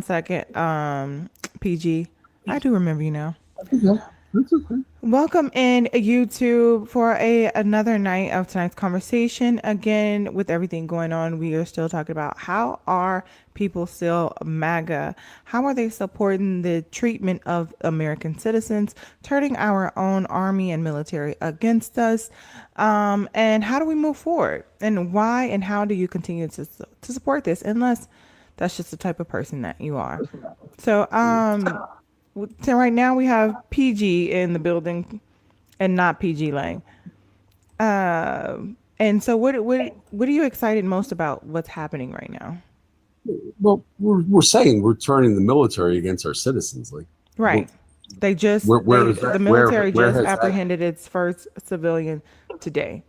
Second, PG. I do remember you now. Yeah, that's okay. Welcome in YouTube for another night of tonight's conversation. Again, with everything going on, we are still talking about how are people still MAGA? How are they supporting the treatment of American citizens, turning our own army and military against us? And how do we move forward? And why and how do you continue to support this unless that's just the type of person that you are? So, so right now we have PG in the building and not PG Lang. And so what are you excited most about what's happening right now? Well, we're saying we're turning the military against our citizens. Like, we're, Right. They just where they is the that? military Where just has that? apprehended its first civilian today.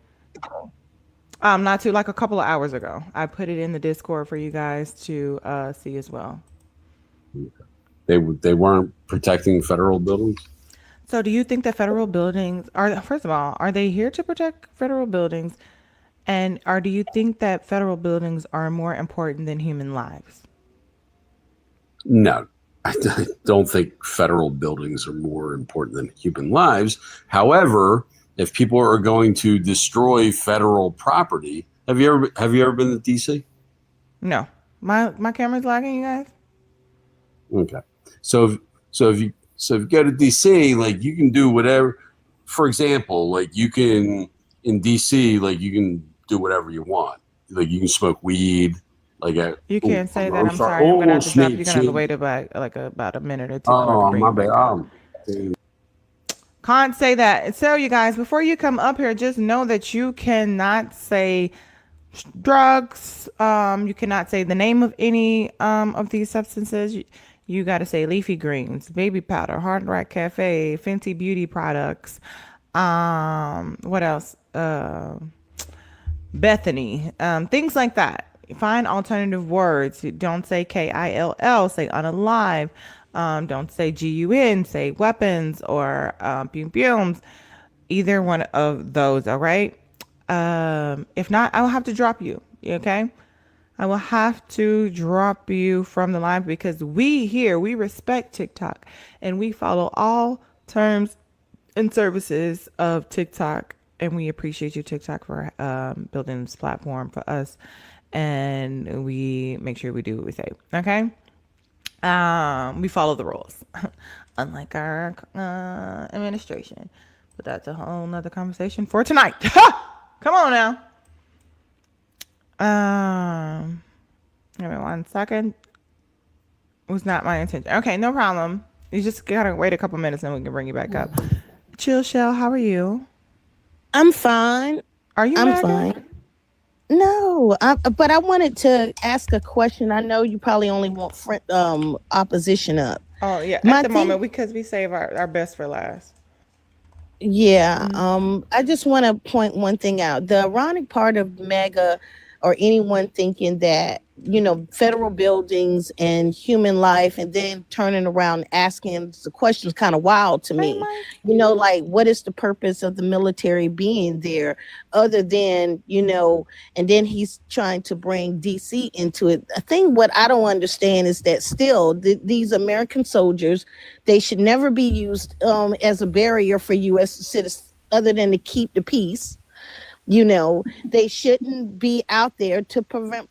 Not too like a couple of hours ago. I put it in the Discord for you guys to see as well. They weren't protecting federal buildings. So do you think that federal buildings are first of all, are they here to protect federal buildings? And or do you think that federal buildings are more important than human lives? No, I don't think federal buildings are more important than human lives. However, if people are going to destroy federal property, have you ever been to DC? No. My camera's lagging, you guys? Okay. So if, so if you go to DC, like you can do whatever. For example, like you can in DC, like you can do whatever you want. Like you can smoke weed. Like You oh, can't say that. I'm I'm sorry. sorry. I'm gonna Oh, have to drop you. snake, You're gonna have to snake. wait about a minute or two before I can Oh, bring my you bad. back up. Can't say that. So you guys, before you come up here, just know that you cannot say drugs. You cannot say the name of any of these substances. You got to say leafy greens, baby powder, Hard Rock Cafe, Fenty beauty products. What else? Bethany, things like that. Find alternative words. Don't say KILL, say unalive. Don't say GUN, say weapons or boom booms. Either one of those, all right? If not, I will have to drop you, okay? I will have to drop you from the live because we respect TikTok and we follow all terms and services of TikTok. And we appreciate you, TikTok, for building this platform for us. And we make sure we do what we say. Okay. We follow the rules, unlike our administration. But that's a whole nother conversation for tonight. Come on now. Give me 1 second. It was not my intention. Okay, no problem. You just gotta wait a couple minutes and we can bring you back up. Chill Shell, how are you? I'm fine. Are you I'm MAGA? fine. No, but I wanted to ask a question. I know you probably only want opposition up. Oh yeah, at My the moment thing, because we save our best for last. yeah. I just want to point one thing out. The ironic part of mega or anyone thinking that, federal buildings and human life and then turning around and asking the questions kind of wild to Hey me. Mike. Like what is the purpose of the military being there other than, and then he's trying to bring DC into it. I think what I don't understand is that still these American soldiers, they should never be used as a barrier for US citizens other than to keep the peace. They shouldn't be out there to prevent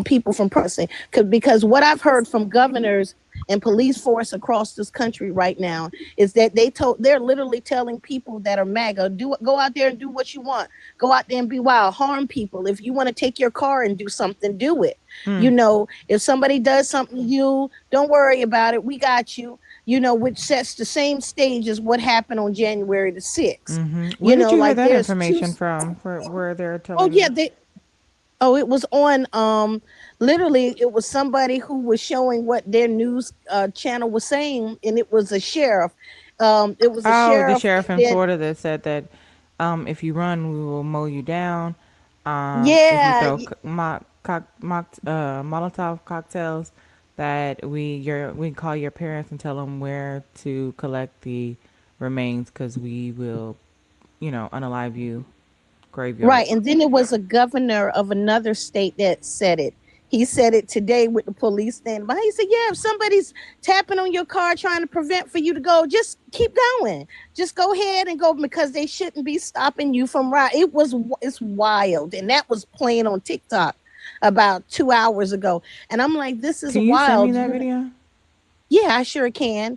people from protesting. Because what I've heard from governors and police force across this country right now is that they're literally telling people that are MAGA, go out there and do what you want. Go out there and be wild, harm people. If you want to take your car and do something, do it. If somebody does something to you, don't worry about it. We got you. Which sets the same stage as what happened on January the 6th. Where did you hear Like that there's two. information from? For where they're Oh telling yeah, you? it was on literally it was somebody who was showing what their news channel was saying, and it was a sheriff. It was a Oh, the sheriff, sheriff and in then Florida that said that if you run, we will mow you down. If you yeah, throw Molotov cocktails, that we call your parents and tell them where to collect the remains because we will, unalive you graveyard. Right. And then it was a governor of another state that said it. He said it today with the police standing by. He said, yeah, if somebody's tapping on your car trying to prevent for you to go, just keep going. Just go ahead and go because they shouldn't be stopping you from right. It's wild. And that was playing on TikTok about 2 hours ago. And I'm like, this is Can you send me wild. that video? Yeah, I sure can.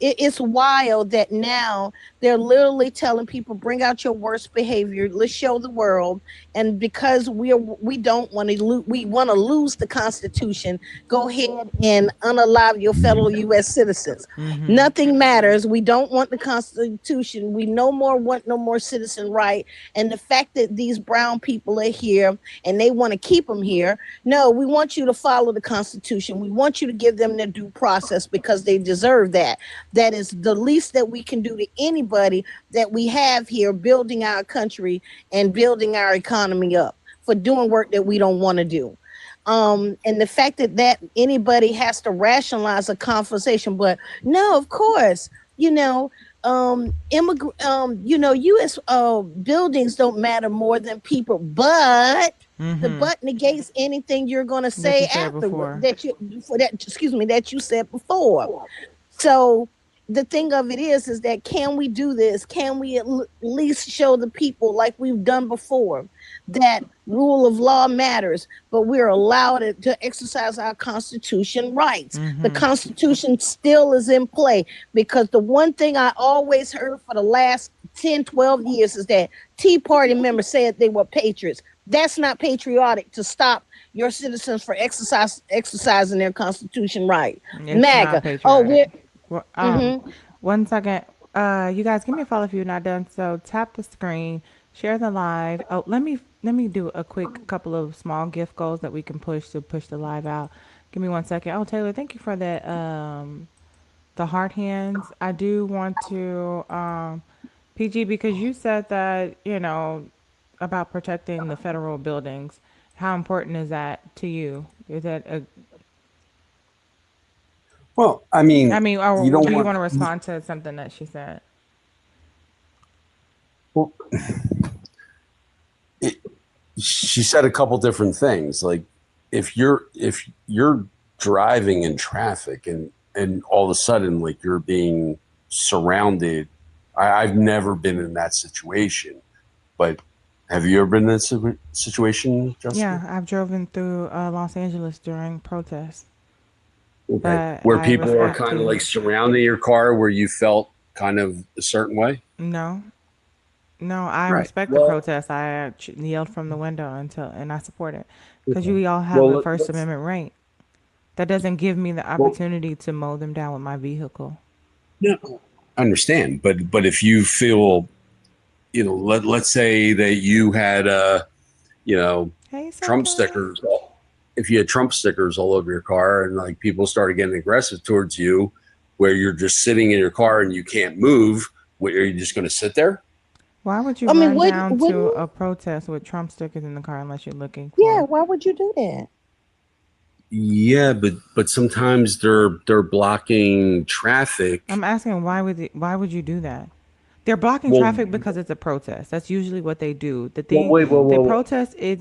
It's wild that now they're literally telling people, bring out your worst behavior. Let's show the world. And because we don't want to we want to lose the Constitution, go ahead and unalive your fellow U.S. citizens. Mm-hmm. Nothing matters. We don't want the Constitution. We no more want no more citizen right. And the fact that these brown people are here and they want to keep them here. No, we want you to follow the Constitution. We want you to give them their due process because they deserve that. That is the least that we can do to anybody that we have here building our country and building our economy up for doing work that we don't want to do. And the fact that anybody has to rationalize a conversation, but no, of course, U.S. Buildings don't matter more than people, but the but negates anything you're going to say afterward that you said before. So the thing of it is that can we do this? Can we at least show the people like we've done before that rule of law matters, but we're allowed to exercise our Constitution rights. The Constitution still is in play because the one thing I always heard for the last 10, 12 years is that Tea Party members said they were patriots. That's not patriotic to stop your citizens for exercising their Constitution right. It's MAGA. One second. You guys give me a follow if you're not done. So tap the screen, share the live. Oh, let me do a quick couple of small gift goals that we can push to push the live out. Give me 1 second. Oh, Taylor, thank you for that. The heart hands. I do want to PG, because you said that, about protecting the federal buildings. How important is that to you? Is that a Well, or do you want want to respond to something that she said? Well, she said a couple different things. Like if you're driving in traffic and all of a sudden like you're being surrounded. I've never been in that situation, but have you ever been in that situation, Justin? Yeah, I've driven through Los Angeles during protests. Okay. Where people are kind of like surrounding your car where you felt kind of a certain way? No, I respect the protest. I yelled from the window and I support it because we all have a First Amendment right. That doesn't give me the opportunity to mow them down with my vehicle. No, I understand, but if you feel, let's say that you had Trump stickers. If you had Trump stickers all over your car and like people started getting aggressive towards you, where you're just sitting in your car and you can't move, are you just going to sit there? Why would you run down to a protest with Trump stickers in the car unless you're looking for? Yeah, why would you do that? Yeah, but sometimes they're blocking traffic. I'm asking why would you do that? They're blocking traffic because it's a protest. That's usually what they do. The protest is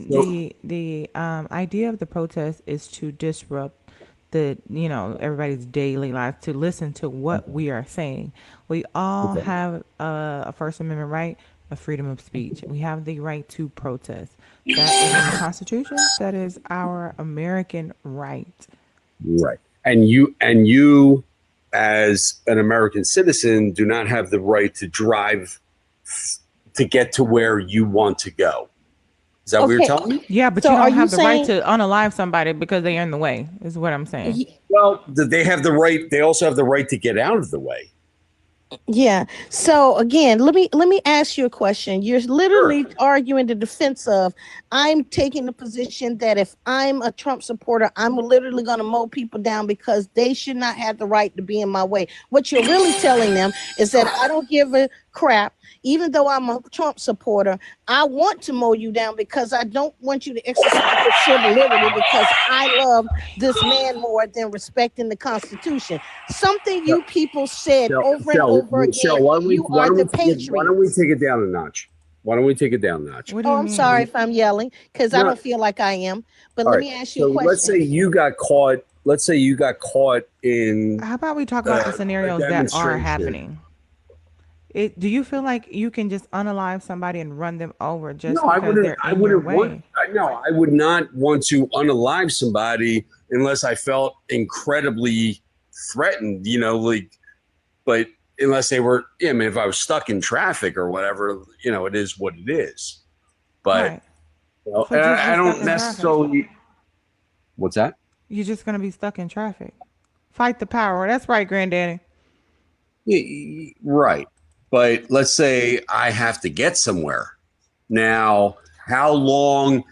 the idea of the protest is to disrupt everybody's daily life, to listen to what we are saying. We all have a First Amendment right, a freedom of speech. We have the right to protest. That is in the Constitution. That is our American right. Right. And you as an American citizen do not have the right to drive to get to where you want to go. Is that what you're telling me? Yeah, but you don't have the right to unalive somebody because they're in the way, is what I'm saying. Well, they have the right. They also have the right to get out of the way. Yeah. So again, let me ask you a question. You're literally arguing the defense of, I'm taking the position that if I'm a Trump supporter, I'm literally going to mow people down because they should not have the right to be in my way. What you're really telling them is that I don't give a crap. Even though I'm a Trump supporter, I want to mow you down because I don't want you to exercise your civil liberty because I love this man more than respecting the Constitution. Something you people said over and over again. Why don't we the patriots. Why don't we take it down a notch? Why don't we take it down a notch? What do Oh, you I'm mean? sorry if I'm yelling because I No. don't feel like I am. But All let right. me ask you So a let's say question. you got caught. Let's say you got caught in How about we talk about the a scenarios that are demonstration. happening? Do you feel like you can just unalive somebody and run them over No, just because they're I in your wouldn't want. way? No, I would not want to unalive somebody unless I felt incredibly threatened. But unless they were, I mean, if I was stuck in traffic or whatever, it is what it is. But Right. So and just I get stuck don't in traffic. necessarily. What's that? You're just gonna be stuck in traffic. Fight the power. That's right, granddaddy. Right. But let's say I have to get somewhere. Now, how long,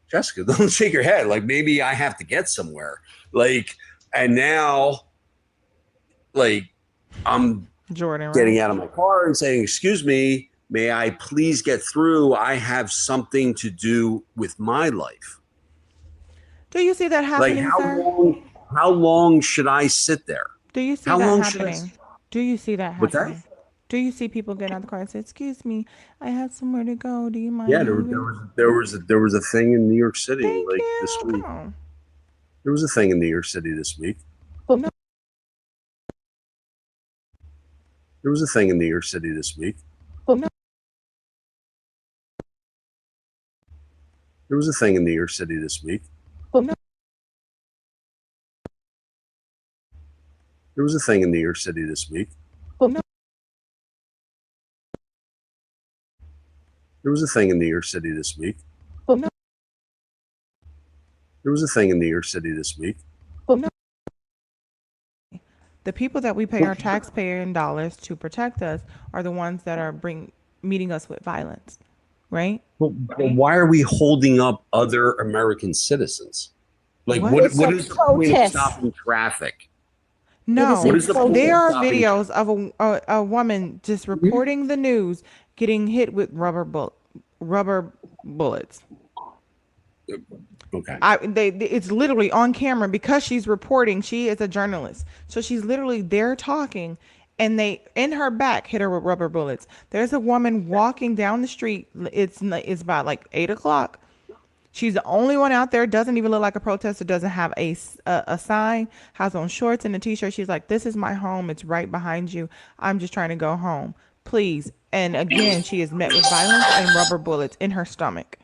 Jessica, don't shake your head. Like maybe I have to get somewhere. Like, and now, like, I'm Jordan, getting right? out of my car and saying, excuse me, may I please get through? I have something to do with my life. Do you see that Like, happening, sir? how long should I sit there? Do you see How that long should I? happening? Do you see that What's that? happening? Do you see people get out of the car and say, "Excuse me, I have somewhere to go. Do you mind Yeah, moving?" there was a thing in New York City Thank like this you. Come week. on. There was a thing in New York City this week. No. There was a thing in New York City this week. No. There was a thing in New York City this week. No. There was a thing in New York City this week. No. There was a thing in New York City this week. No. There was a thing in New York City this week. No. The people that we pay our taxpayer dollars to protect us are the ones that are meeting us with violence, right? But why are we holding up other American citizens? Like, What? It's a what is the point of protest. stopping traffic? No, What is the point there of are stopping videos of a woman just reporting the news getting hit with rubber bullets. Okay. It's literally on camera because she's reporting. She is a journalist, so she's literally there talking, and they in her back hit her with rubber bullets. There's a woman walking down the street. It's about like 8 o'clock. She's the only one out there. Doesn't even look like a protester. Doesn't have a sign. Has on shorts and a t-shirt. She's like, "This is my home. It's right behind you. I'm just trying to go home, please." And again, she is met with violence and rubber bullets in her stomach.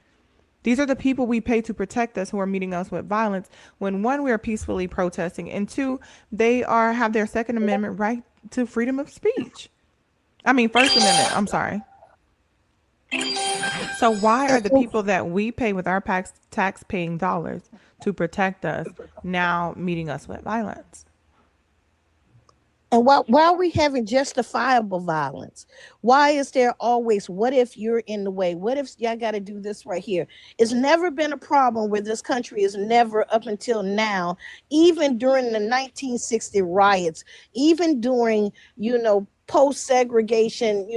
These are the people we pay to protect us who are meeting us with violence when one, we are peacefully protesting, and two, they have their Second Amendment right to freedom of speech. I mean, First Amendment. I'm sorry. So why are the people that we pay with our tax-paying dollars to protect us now meeting us with violence? And why are we having justifiable violence? Why is there always, what if you're in the way? What if y'all got to do this right here? It's never been a problem where this country is never up until now, even during the 1960 riots, even during, post-segregation,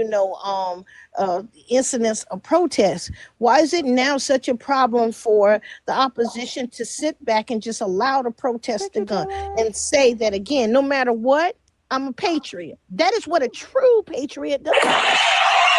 incidents of protest. Why is it now such a problem for the opposition to sit back and just allow the protest to go and say that again, no matter what, I'm a patriot. That is what a true patriot does.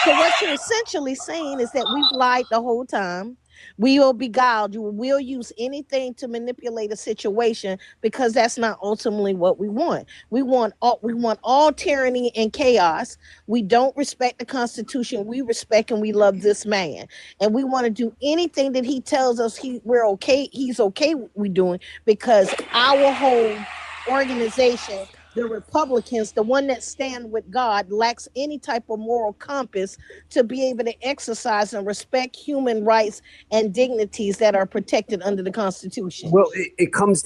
So what you're essentially saying is that we've lied the whole time. We will beguiled. You will use anything to manipulate a situation because that's not ultimately what we want. We want all tyranny and chaos. We don't respect the Constitution. We respect and we love this man, and we want to do anything that he tells us we're okay. He's okay. We doing because our whole organization, the Republicans, the one that stand with God, lacks any type of moral compass to be able to exercise and respect human rights and dignities that are protected under the Constitution. Well, it comes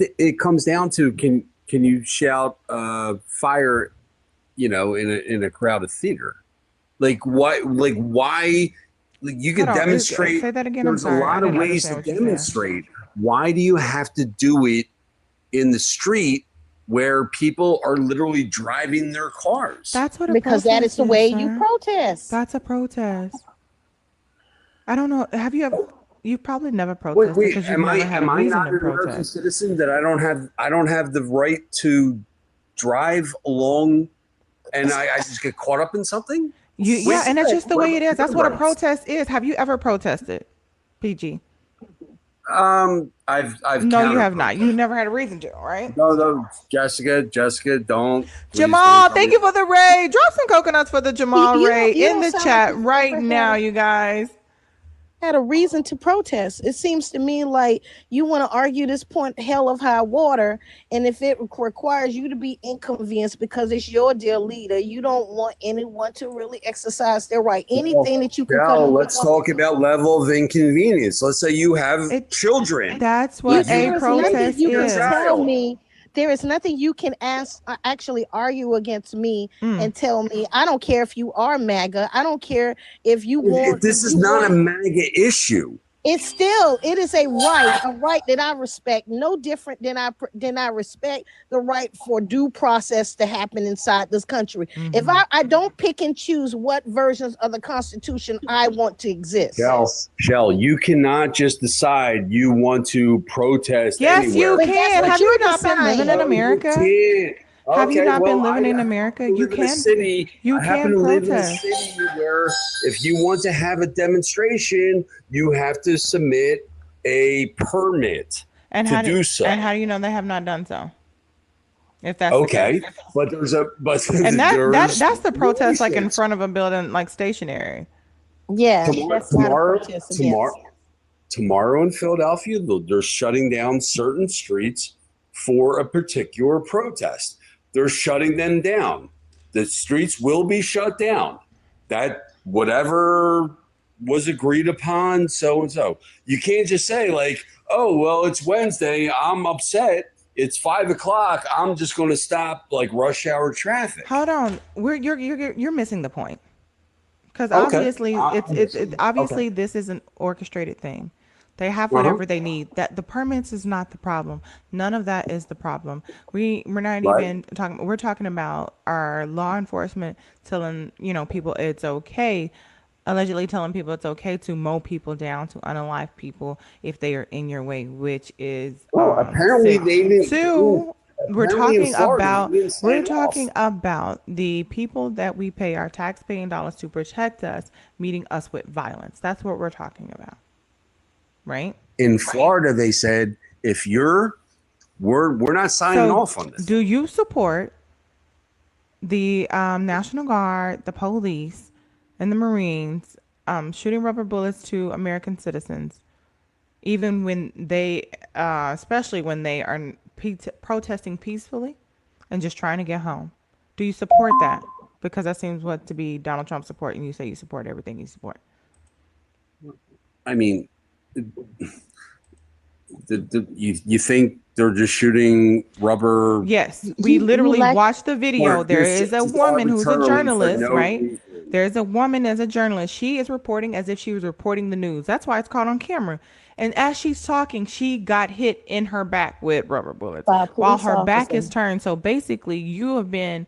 down to can you shout fire, in a crowded theater? Like why? You can demonstrate. Say that again. There's I'm sorry. a lot of ways to demonstrate. Why do you have to do it in the street where people are literally driving their cars? That's what because that is the way you protest. That's a protest. I don't know. Have you ever? You've probably never protested because you've never had a reason to an American protest. citizen that I don't have the right to drive along, and I just get caught up in something? Yeah, and that's just the way it is. That's what a Roberts. protest is. Have you ever protested, PG? I've No, you have not. counter-protested. You never had a reason to, right? No, Jessica, please don't Jamal, tell thank me. you for the raid. Drop some coconuts for the Jamal raid You in don't the sound like chat you've right ever now, you guys. had a reason to protest. It seems to me like you want to argue this point hell of high water, and if it requires you to be inconvenienced because it's your dear leader, you don't want anyone to really exercise their right. Anything that you can come up Let's with. talk about level of inconvenience. Let's say you have children. That's what a There is nothing protest you can is. tell me. There is nothing you can actually argue against me and tell me. I don't care if you are MAGA. I don't care if you want. This is not a MAGA issue. It is a right that I respect, no different than I respect the right for due process to happen inside this country. If I don't pick and choose what versions of the Constitution I want to exist. Shell, you cannot just decide you want to protest Yes, anywhere. you can. Have you not been living in America? Have you not been living in America? You can. You can protest. In a city where if you want to have a demonstration, you have to submit a permit to do so. And how do you know they have not done so? If that's okay, the case. but And that's the protest like in front of a building, like stationary. Yeah, tomorrow in Philadelphia, they're shutting down certain streets for a particular protest. They're shutting them down. The streets will be shut down. That whatever was agreed upon, so and so. You can't just say like, "Oh, well, it's Wednesday. I'm upset. It's 5:00. I'm just going to stop like rush hour traffic." Hold on, you're missing the point. Because obviously, obviously this is an orchestrated thing. They have whatever they need. That the permits is not the problem. None of that is the problem. We're not even talking. We're talking about our law enforcement telling people it's okay, allegedly telling people it's okay to mow people down, to unalive people if they are in your way, which is apparently they didn't. Two, we're talking about the people that we pay our tax-paying dollars to protect us meeting us with violence. That's what we're talking about. Right? In Florida, they said we're not signing off on this. Do you support the National Guard, the police, and the Marines shooting rubber bullets to American citizens, even when they, especially when they are protesting peacefully and just trying to get home? Do you support that? Because that seems what to be Donald Trump's support, and you say you support everything you support. I mean, you think they're just shooting rubber? Yes, we literally watched the video. There is a woman who's a journalist, right? There's a woman as a journalist. She is reporting as if she was reporting the news. That's why it's caught on camera. And as she's talking, she got hit in her back with rubber bullets while her back is turned. So basically, you have been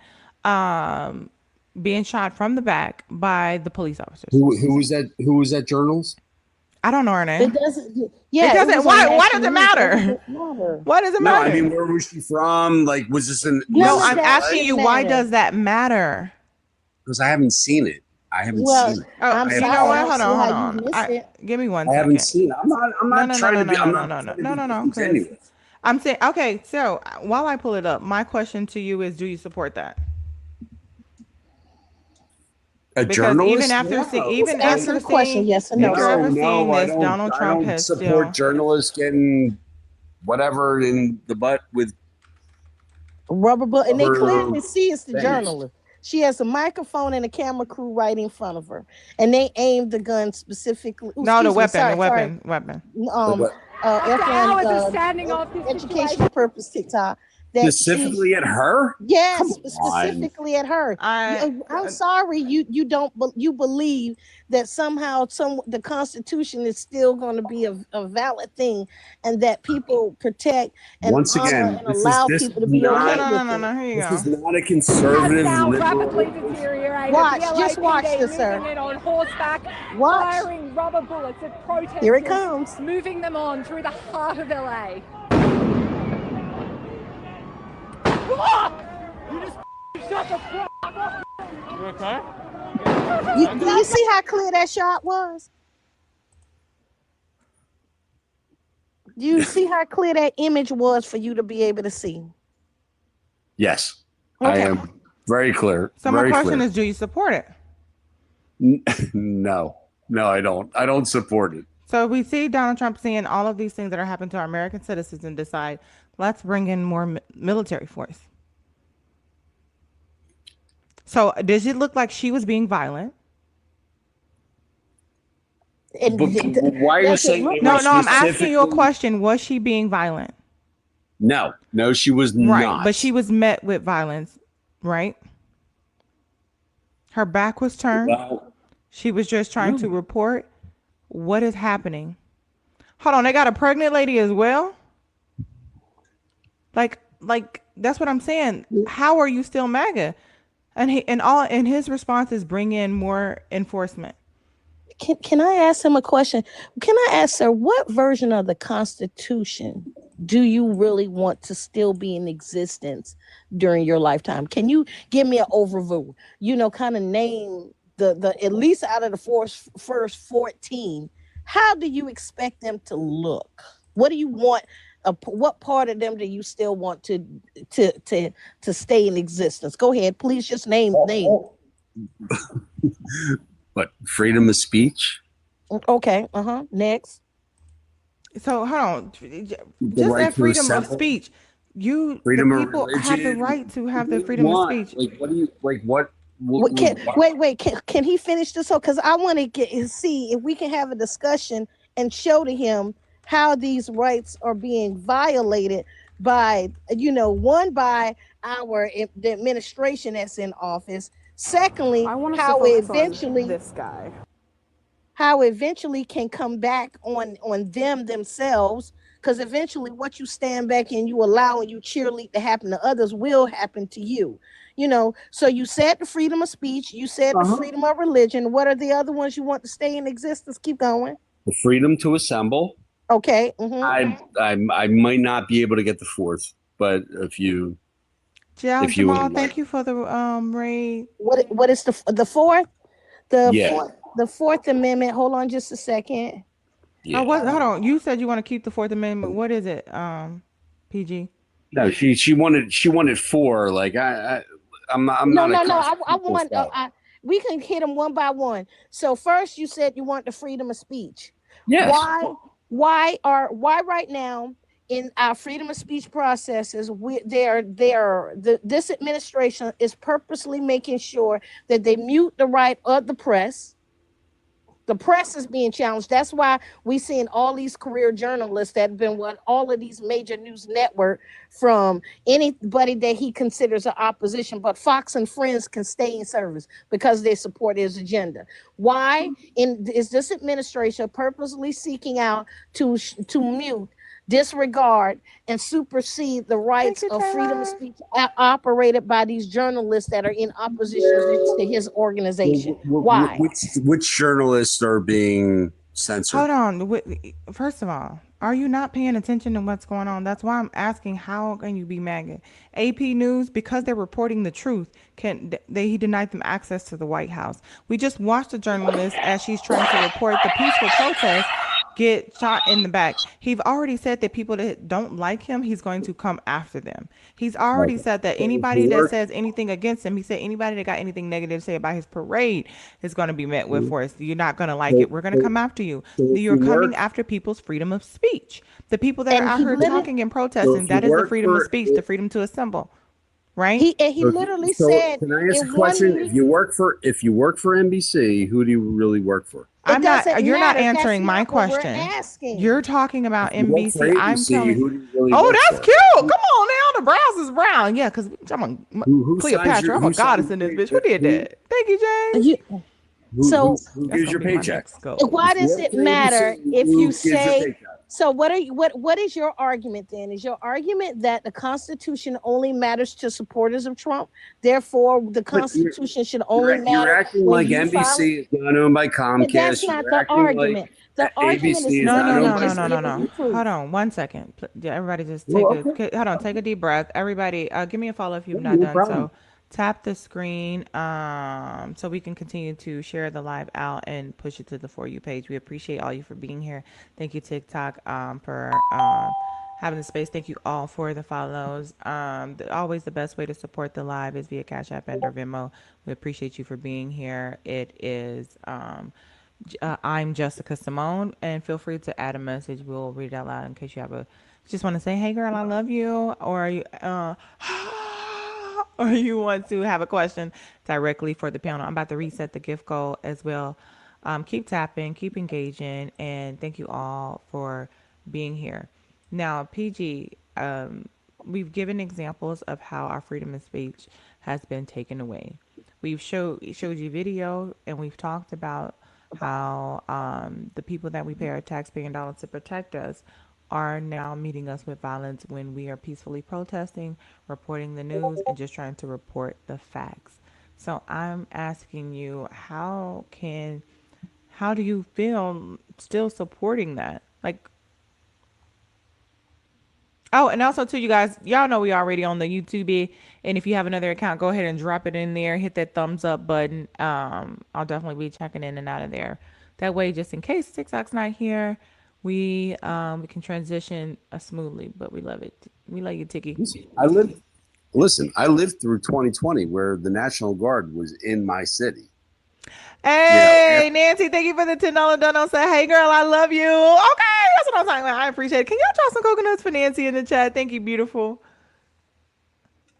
being shot from the back by the police officers. Who was that? Who was that journalist? I don't know her name. It doesn't. Yeah, it doesn't. Why does it matter? Why does it matter? No, I mean, where was she from? Like, was this an? No, I'm asking you. Why does that matter? Because I haven't seen it. I haven't seen it. Oh, you know what? Hold on. Give me 1 second. I haven't seen it. I'm not trying to be. No. I'm saying, okay. So while I pull it up, my question to you is: do you support that? Journalist? Even after seeing yes or no. Donald Trump has support journalists getting whatever in the butt with rubber bullet, and they clearly see it's the journalist. She has a microphone and a camera crew right in front of her, and they aimed the gun specifically. The weapon. Educational purpose TikTok. Specifically at her? Yes, specifically at her. I'm sorry, you don't you believe that somehow the Constitution is still going to be a valid thing, and that people protect and once again and allow people to be okay with it. Here you go. This is not a conservative rapidly deteriorating. Just watch this, sir. It on horseback, firing rubber bullets at protesters. Here it comes. Moving them on through the heart of LA. You just shut the fuck up. You okay? Do you see how clear that shot was? Do you see how clear that image was for you to be able to see? Yes, I Okay. am very clear. So my very question clear. is, do you support it? No, I don't. I don't support it. So we see Donald Trump seeing all of these things that are happening to our American citizens and decide, let's bring in more military force. So does it look like she was being violent? And But why are you does it saying look it No, like no, I'm asking you a specifically? question. Was she being violent? No, she was Right, not. but she was met with violence, right? Her back was turned. Well, She was just trying to report what is happening. Hold on, they got a pregnant lady as well? Like that's what I'm saying. How are you still MAGA? And his response is bring in more enforcement. Can I ask him a question? Can I ask, sir, what version of the Constitution do you really want to still be in existence during your lifetime? Can you give me an overview? Kind of name the at least out of the first 14. How do you expect them to look? What do you want? What part of them do you still want to stay in existence? Go ahead, please. Just name. but freedom of speech, Okay. Next. So hold on, the just right that to freedom of assemble, speech. The freedom of people have the religion. right to have What the do you freedom of want? speech. Like, what do you like? What? Wait. Can he finish this? Because I want to see if we can have a discussion and show to him how these rights are being violated by, one, by the administration that's in office. Secondly, I want us to how focus on this guy. how eventually can come back on themselves, because eventually what you stand back and you allow and you cheerlead to happen to others will happen to you. So you said the freedom of speech, you said the freedom of religion. What are the other ones you want to stay in existence? Keep going. The freedom to assemble. Okay. I might not be able to get the fourth, but if you Jamal, would thank like, you for the raid. What is the fourth? The yeah, Fourth Amendment. Hold on just a second. yeah. Hold on. You said you want to keep the Fourth Amendment. What is it? PG. No, she wanted four. Like I'm No, not a no, no. I constitutional want. scholar. We can hit them one by one. So first, you said you want the freedom of speech. Yes. Why right now in our freedom of speech processes, this administration is purposely making sure that they mute the right of the press. The press is being challenged. That's why we seeing all these career journalists that have been what all of these major news network, from anybody that he considers an opposition, but Fox and Friends can stay in service because they support his agenda. Why is this administration purposely seeking out to mute, disregard, and supersede the rights of freedom of speech operated by these journalists that are in opposition to his organization? Why? Which journalists are being censored? Hold on. First of all, are you not paying attention to what's going on? That's why I'm asking, how can you be MAGA? AP News, because they're reporting the truth, he denied them access to the White House. We just watched a journalist as she's trying to report the peaceful protest get shot in the back. He's already said that people that don't like him, he's going to come after them. He's already said that anybody that says anything against him, he said anybody that got anything negative to say about his parade is going to be met with force. You're not going to like it. We're going to come after you. You're coming after people's freedom of speech. The people that are out here talking and protesting, that is the freedom of speech, the freedom to assemble. Right? He literally said. Can I ask a question? If you work for NBC, who do you really work for? You're not answering my question. You're talking about NBC. I'm telling who do you really oh, work that's for? cute. Come on now. The brows is brown. Yeah, because I'm Who Cleopatra. I'm a goddess in this bitch. Who did that? Thank you, James. Who gives your paycheck? Why does it matter if you say? So what is your argument then? Is your argument that the Constitution only matters to supporters of Trump? Therefore, the Constitution should only matter. You're acting like NBC is not owned by Comcast. But that's not the argument. The argument is no. Hold on 1 second. Everybody just take a hold on. Take a deep breath. Everybody, give me a follow if you've not done so. tap the screen so we can continue to share the live out and push it to the For You page. We appreciate all you for being here. Thank you, TikTok, for having the space. Thank you all for the follows. Always the best way to support the live is via Cash App and or Venmo. We appreciate you for being here. It is I'm Jessica Cymone, and feel free to add a message. We'll read it out loud in case you have a just want to say, "Hey, girl, I love you," or you or you want to have a question directly for the panel. I'm about to reset the gift goal as well. Keep tapping, keep engaging, and thank you all for being here. Now, PG, we've given examples of how our freedom of speech has been taken away. We've showed you video, and we've talked about how the people that we pay our taxpaying dollars to protect us are now meeting us with violence when we are peacefully protesting, reporting the news, and just trying to report the facts. So I'm asking you, how do you feel still supporting that? Like, oh, and also too, you guys, y'all know we already on the YouTube, and if you have another account, go ahead and drop it in there. Hit that thumbs up button. I'll definitely be checking in and out of there. That way, just in case TikTok's not here, we can transition smoothly. But we love it. We love you, Tiki. I lived through 2020 where the National Guard was in my city. Hey, Nancy, thank you for the $10 dono. Say, hey, girl, I love you. Okay, that's what I'm talking about. I appreciate it. Can y'all drop some coconuts for Nancy in the chat? Thank you, beautiful.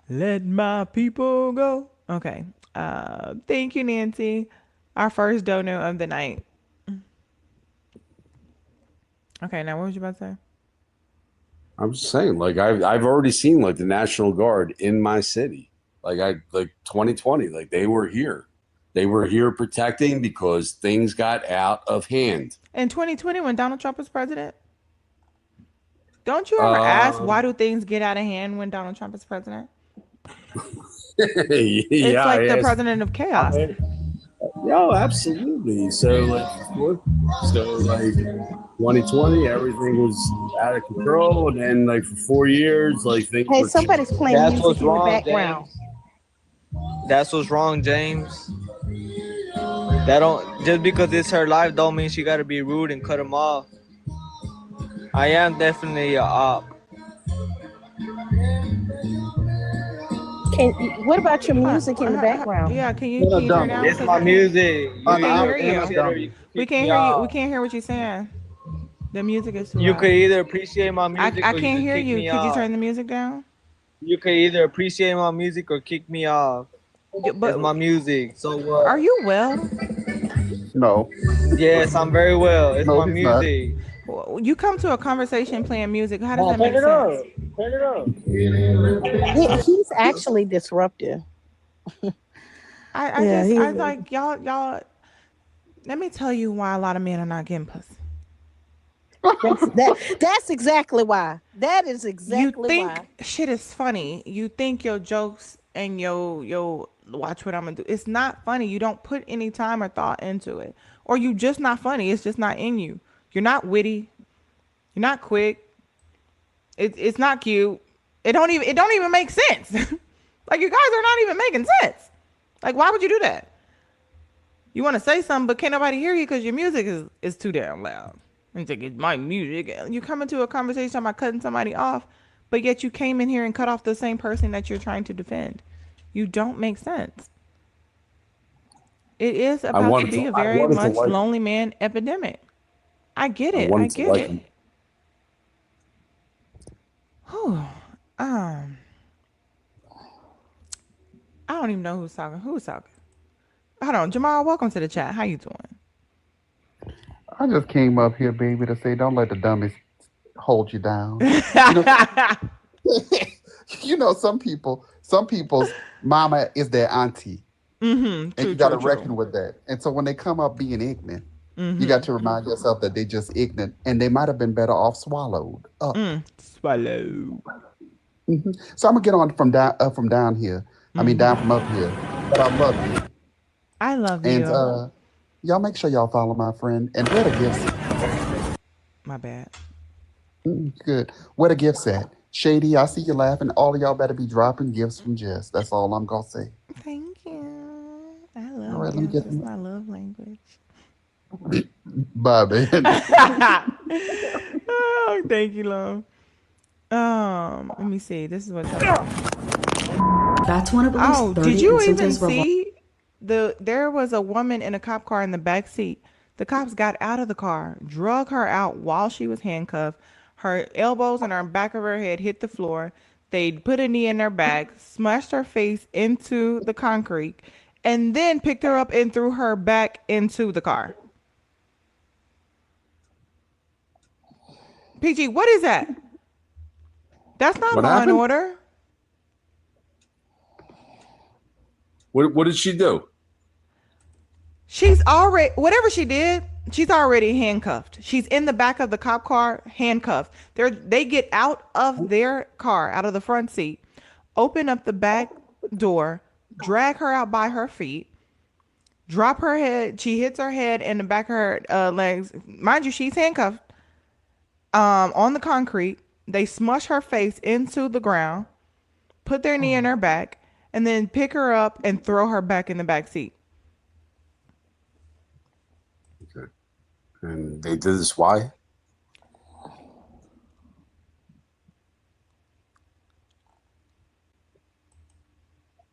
Let my people go. Okay. Thank you, Nancy. Our first dono of the night. Okay, now what was you about to say? I'm just saying, like I've already seen like the National Guard in my city. Like 2020, like they were here. They were here protecting because things got out of hand. In 2020, when Donald Trump was president? Don't you ever ask why do things get out of hand when Donald Trump is president? It's like the president of chaos. Yo, absolutely. So like 2020, everything was out of control, and then like for 4 years, like things. Hey, somebody's playing That's music what's in the wrong, background. James. That's what's wrong, James. That don't just because it's her life don't mean she gotta be rude and cut him off. I am definitely a op. What about your music in the background? Yeah, can you turn down? It's my music. We can't hear you. We can't hear what you're saying. The music is too loud. You can either appreciate my music I or can't you hear can kick you. me Could you off. turn the music down? You can either appreciate my music or kick me off. But it's my music. So what? Are you well? No. Yes, I'm very well. It's No, my he's not. music. You come to a conversation playing music. How does that make sense? Turn it up. He's actually disruptive. I like y'all. Let me tell you why a lot of men are not getting pussy. That's exactly why. That is exactly why. You think shit is funny. You think your jokes and yo watch what I'm gonna do. It's not funny. You don't put any time or thought into it, or you just not funny. It's just not in you. You're not witty. You're not quick. It's not cute. It don't even make sense. Like, you guys are not even making sense. Like, why would you do that? You want to say something, but can't nobody hear you because your music is too damn loud. And think it's my music. You come into a conversation about cutting somebody off, but yet you came in here and cut off the same person that you're trying to defend. You don't make sense. It is about to be a very much lonely man epidemic. I get it. I get it. Whew. I don't even know who's talking. Who's talking? Hold on, Jamal. Welcome to the chat. How you doing? I just came up here, baby, to say don't let the dummies hold you down. You know, some people's mama is their auntie. Mm-hmm. And you got to reckon with that. And so when they come up being ignorant, you got to remind yourself that they just ignorant and they might have been better off swallowed up. Swallowed. Mm-hmm. So I'm gonna get on from down here. I mean down from up here. But I love you. I love you. And y'all make sure y'all follow my friend and where the gifts. My bad. Good. Where the gifts at? Shady, I see you laughing. All of y'all better be dropping gifts from Jess. That's all I'm gonna say. All right, let me Yes, get that's them. my love language. Bobby. Oh, thank you, love. Let me see. This is what That's one of at least Oh, did 30 you even instances where see there was a woman in a cop car in the back seat. The cops got out of the car, drug her out while she was handcuffed. Her elbows and her back of her head hit the floor. They put a knee in her back, smashed her face into the concrete, and then picked her up and threw her back into the car. PG, what is that? That's not What law and happened? order. What did she do? She's already, whatever she did, she's already handcuffed. She's in the back of the cop car, handcuffed. They get out of their car, out of the front seat, open up the back door, drag her out by her feet, drop her head. She hits her head in the back of her legs. Mind you, she's handcuffed on the concrete. They smush her face into the ground, put their knee in her back, and then pick her up and throw her back in the back seat. Okay. And they did this why?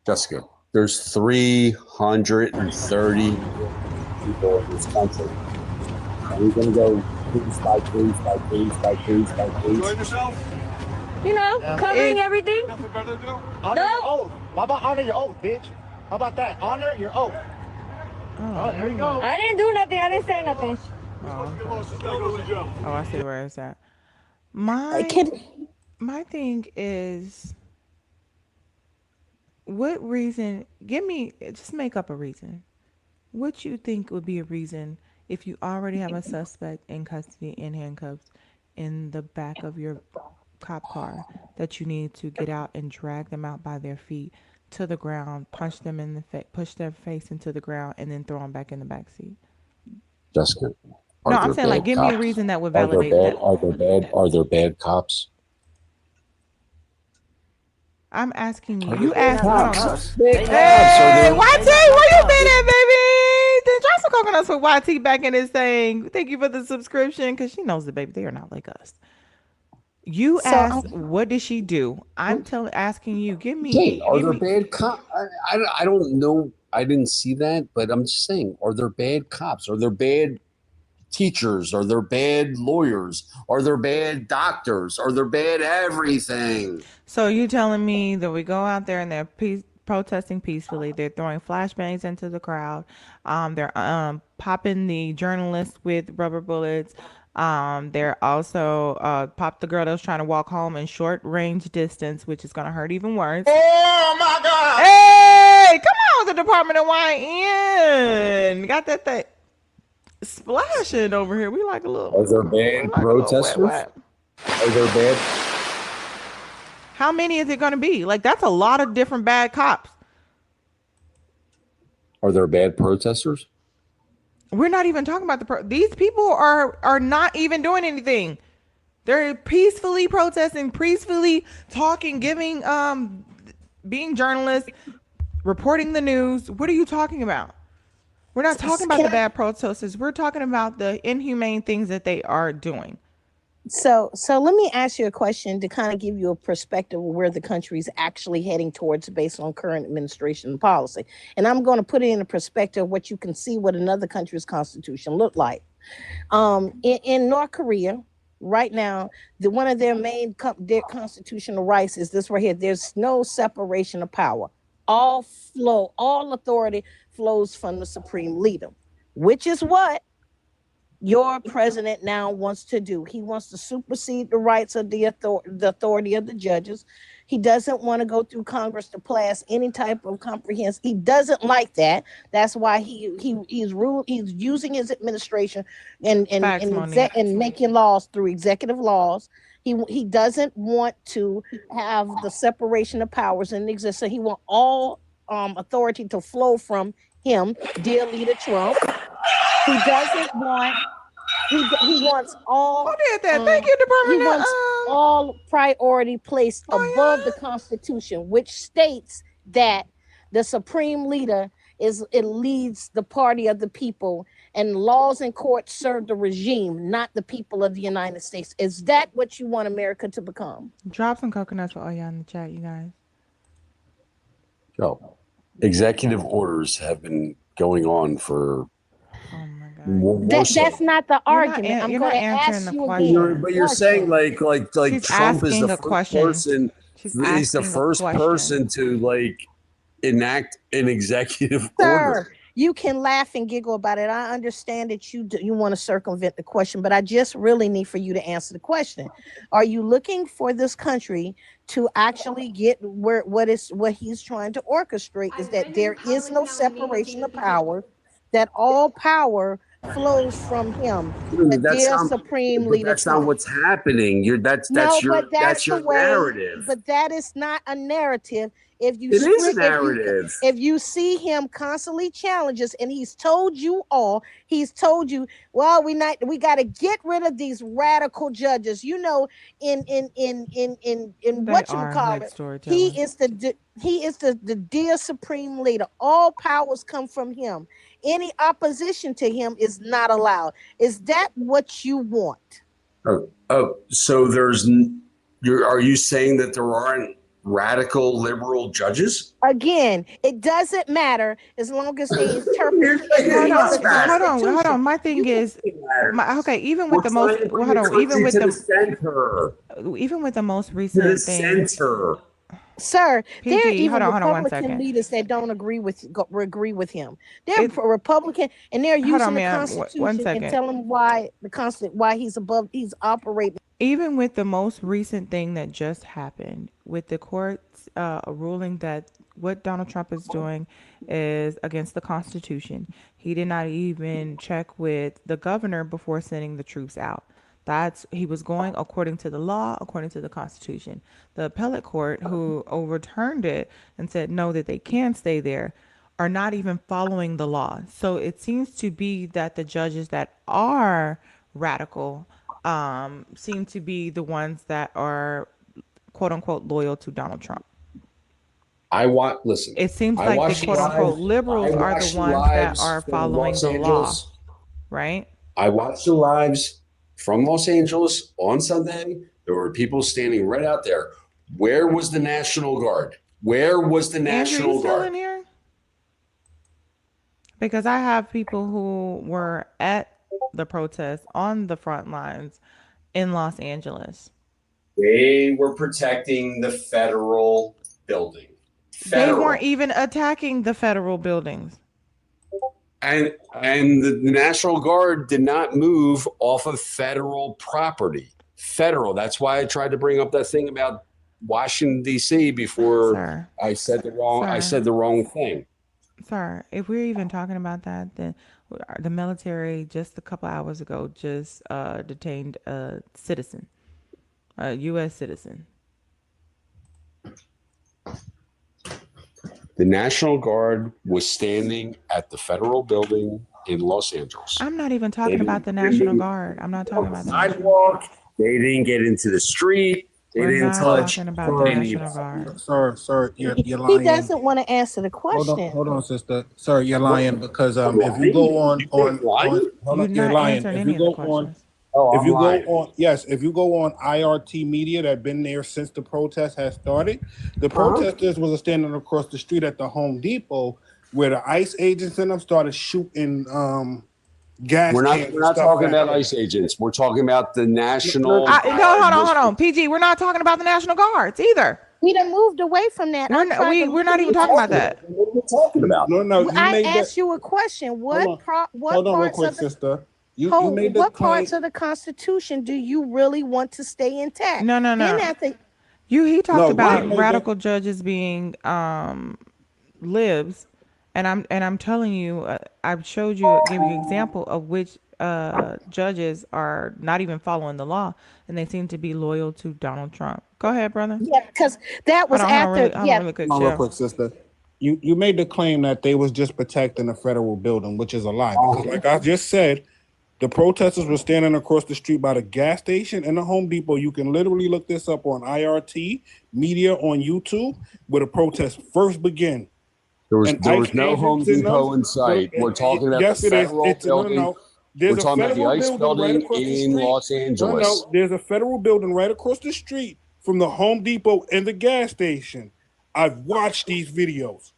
Jessica, there's 330 people in this country. Are we going to go case by case by case by case by case? Enjoying yourself? You know, covering everything. Nothing better to do? Honor your oath. How about honor your oath, bitch? How about that? Honor your oath. Oh, there you go. I didn't do nothing. I didn't say nothing. Oh, I see where it's at. My thing is, what reason? Just make up a reason. What you think would be a reason if you already have a suspect in custody in handcuffs in the back of your cop car that you need to get out and drag them out by their feet to the ground, punch them in the face, push their face into the ground, and then throw them back in the back seat? Jessica, No, I'm saying like, give me a reason that would validate that. Are there bad cops? I'm asking you. You asked. Hey, Hey, YT, where you been at, baby? Then try some coconuts with YT back in this thing. Thank you for the subscription, because she knows the baby. They are not like us. You asked, what did she do? I'm asking you. Are there bad cops? I don't know. I didn't see that, but I'm just saying, are there bad cops? Are there bad teachers? Are there bad lawyers? Are there bad doctors? Are there bad everything? So you telling me that we go out there and they're protesting peacefully. They're throwing flashbangs into the crowd. They're popping the journalists with rubber bullets. They're also popped the girl that was trying to walk home in short range distance, which is gonna hurt even worse. Oh my God! Hey, come on, the Department of YN. Got that thing splashing over here. We like a little. Are there bad protesters? Wet. Are there bad? How many is it going to be? Like, that's a lot of different bad cops. Are there bad protesters? We're not even talking about these people are not even doing anything. They're peacefully protesting, peacefully talking, giving being journalists, reporting the news. What are you talking about? We're not talking about the bad protesters. We're talking about the inhumane things that they are doing. So let me ask you a question to kind of give you a perspective of where the country is actually heading towards based on current administration policy. And I'm going to put it in a perspective of what you can see what another country's constitution looked like. In North Korea, right now, one of their main their constitutional rights is this right here. There's no separation of power. All authority flows from the supreme leader, which is what your president now wants to do. He wants to supersede the rights of the authority of the judges. He doesn't want to go through Congress to pass any type of comprehensive. He doesn't like that. That's why he's using his administration and making laws through executive laws. He doesn't want to have the separation of powers in existence. So he wants all authority to flow from him, dear leader Trump. He doesn't want. He wants all. Who did that? Thank you, Department. He wants all priority placed above the Constitution, which states that the supreme leader it leads the party of the people, and laws and courts serve the regime, not the people of the United States. Is that what you want America to become? Drop some coconuts for all y'all in the chat, you guys. So, executive orders have been going on for Oh my God. more so. That's not the argument. I'm You're going not to answering ask the you question. again. But you're saying like She's Trump is asking the a first question. person. She's He's the asking a first question. person to like enact an executive order. Sir, you can laugh and giggle about it. I understand that you want to circumvent the question, but I just really need for you to answer the question. Are you looking for this country to actually get what he's trying to orchestrate is that there is no separation of power, that all power flows from him, the That's dear not. supreme But leader that's not Trump. what's happening. That's No, your but that's the way. narrative. But that is not a narrative. If you It is a strict, narrative. if you see him constantly challenges, and he's told you all, he's told you, well, we got to get rid of these radical judges. You know, in what you call it, he is the dear supreme leader. All powers come from him. Any opposition to him is not allowed. Is that what you want? So are you saying that there aren't radical liberal judges? Again, it doesn't matter as long as they interpret Hold on. My thing is, even with the most, even with the most recent thing, sir, PG, there are even hold on 1 Republican second. leaders that don't agree with him. They're Republican, and they're using the Constitution and telling why he's operating. Even with the most recent thing that just happened, with the courts ruling that what Donald Trump is doing is against the Constitution, he did not even check with the governor before sending the troops out. He was going according to the law, according to the Constitution. The appellate court, who overturned it and said no, that they can stay there, are not even following the law. So it seems to be that the judges that are radical seem to be the ones that are quote unquote loyal to Donald Trump. Listen. It seems like the quote unquote liberals are the ones that are following the law, right? I watched the lives from Los Angeles on Sunday. There were people standing right out there. Where was the National Guard? Where was the National Andrew, you Guard? still in here? Because I have people who were at the protest on the front lines in Los Angeles. They were protecting the federal building. They weren't even attacking the federal buildings. And the National Guard did not move off of federal property. Federal. That's why I tried to bring up that thing about Washington D.C. before I said the wrong thing. Sir, if we're even talking about that, then the military just a couple hours ago just detained a citizen, a U.S. citizen. The National Guard was standing at the federal building in Los Angeles. I'm not even talking about the National Guard. I'm not talking about the sidewalk. They didn't get into the street. They didn't touch the National Guard. Sir, you're lying. He doesn't want to answer the question. Hold on, sister. Sir, you're lying because if you go on you're lying. If you go on. If you go on IRT Media, that been there since the protest has started, the protesters was standing across the street at the Home Depot where the ICE agents in them started shooting gas. We're not talking about ICE agents. We're talking about the National Guard. Hold on. PG, we're not talking about the National Guards either. We done moved away from that. We're not even talking about that. What are we talking about? No. I asked you a question. What parts of the Constitution do you really want to stay intact? No. He talked about radical judges being libs, and I'm telling you, I've showed you, gave you an example of which judges are not even following the law, and they seem to be loyal to Donald Trump. Go ahead, brother. Yeah, because that was real quick, sister. You made the claim that they was just protecting the federal building, which is a lie. Because like I just said, the protesters were standing across the street by the gas station and the Home Depot. You can literally look this up on IRT Media on YouTube, where the protests first began. There was ICE no Home agents in Depot them. in sight. We're talking about Yes, the it is. federal It's no, building. no. There's We're a talking about the federal ICE building right building across the in street. Los Angeles. No, there's a federal building right across the street from the Home Depot and the gas station. I've watched these videos.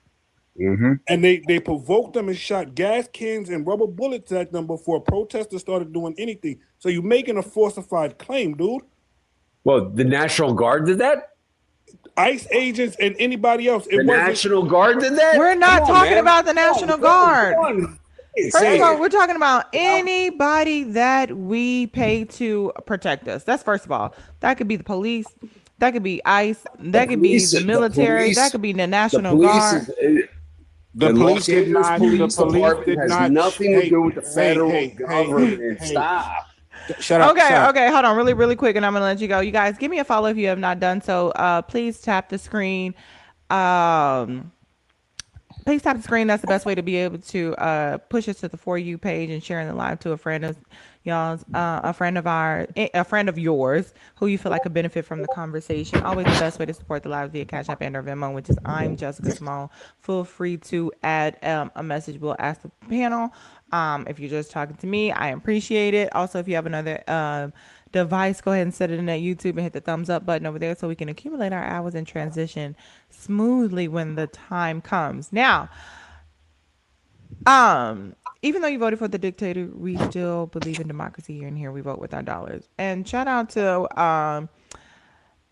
Mm-hmm. And they provoked them and shot gas cans and rubber bullets at them before protesters started doing anything. So you're making a falsified claim, dude. Well, the National Guard did that? ICE agents and anybody else. The National Guard did that? We're not talking about the National Guard. First of all, we're talking about anybody that we pay to protect us. That's first of all. That could be the police. That could be ICE. That could be the military. That could be the National Guard. The police did not. The police did not. Nothing to do with the federal government. Stop. Shut up. Okay, hold on, really quick, and I'm gonna let you go. You guys, give me a follow if you have not done so. Please tap the screen. Please tap the screen. That's the best way to be able to push us to the For You page and sharing the live to a friend of y'all's, a friend of yours who you feel like could benefit from the conversation. Always the best way to support the live via Cash App and or Venmo, which is I'm Jessica Cymone. Feel free to add a message. We'll ask the panel. If you're just talking to me, I appreciate it. Also, if you have another device, go ahead and set it in that YouTube and hit the thumbs up button over there so we can accumulate our hours and transition smoothly when the time comes. Now, even though you voted for the dictator, we still believe in democracy here, and here we vote with our dollars. And shout out to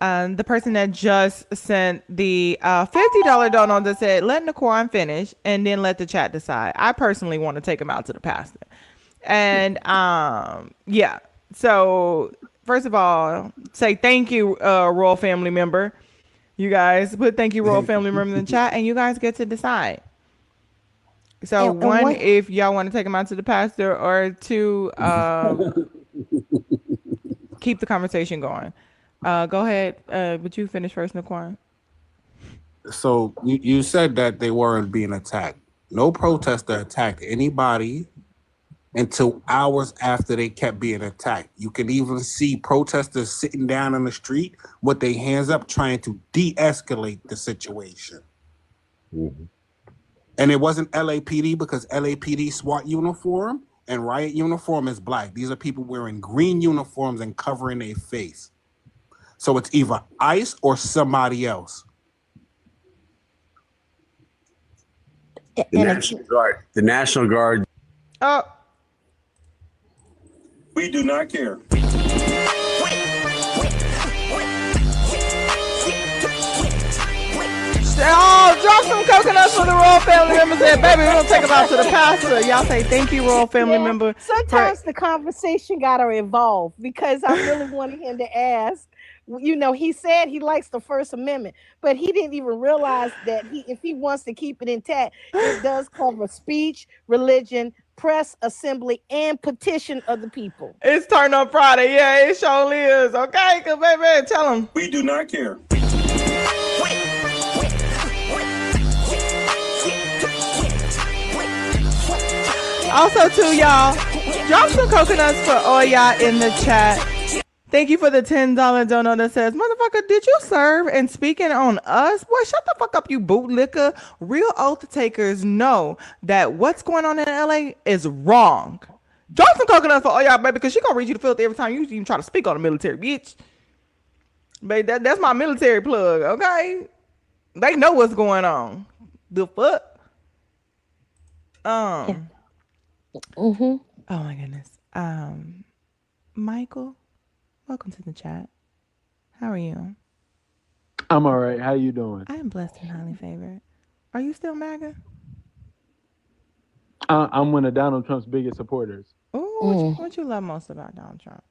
the person that just sent the $50 donut that said, let Naquan finish and then let the chat decide. I personally want to take him out to the pastor. And yeah. So first of all, say thank you, Royal Family member. You guys put thank you, Royal Family member in the chat, and you guys get to decide. So one, if y'all want to take him out to the pastor, or two, keep the conversation going. Go ahead, but you finish first, Naquan. So you said that they weren't being attacked. No protester attacked anybody until hours after they kept being attacked. You can even see protesters sitting down in the street with their hands up trying to de-escalate the situation. Mm-hmm. And it wasn't LAPD because LAPD SWAT uniform and riot uniform is black. These are people wearing green uniforms and covering their face. So it's either ICE or somebody else. The National Guard. The National Guard. Oh. We do not care. Oh, drop some coconuts for the Royal Family members there, baby. We're gonna take them out to the pastor. Y'all say thank you, Royal Family member. Sometimes the conversation gotta evolve because I really wanted him to ask. You know, he said he likes the First Amendment, but he didn't even realize that if he wants to keep it intact, it does cover speech, religion, press, assembly, and petition of the people. It's Turn Up Friday. Yeah, it surely is. Okay, cause baby, tell them. We do not care. Also, too, y'all, drop some coconuts for Oya in the chat. Thank you for the $10 donut that says, motherfucker, did you serve? And speaking on us, boy, shut the fuck up, you bootlicker. Real oath takers know that what's going on in LA is wrong. Drop some coconuts for Oya, baby, because she gonna read you the filth every time you even try to speak on the military, bitch. Baby, that's my military plug, okay? They know what's going on. The fuck? Mm-hmm. Oh my goodness. Michael, welcome to the chat. How are you? I'm all right. How you doing? I am blessed and highly favored. Are you still MAGA? I'm one of Donald Trump's biggest supporters. Oh, what you love most about Donald Trump?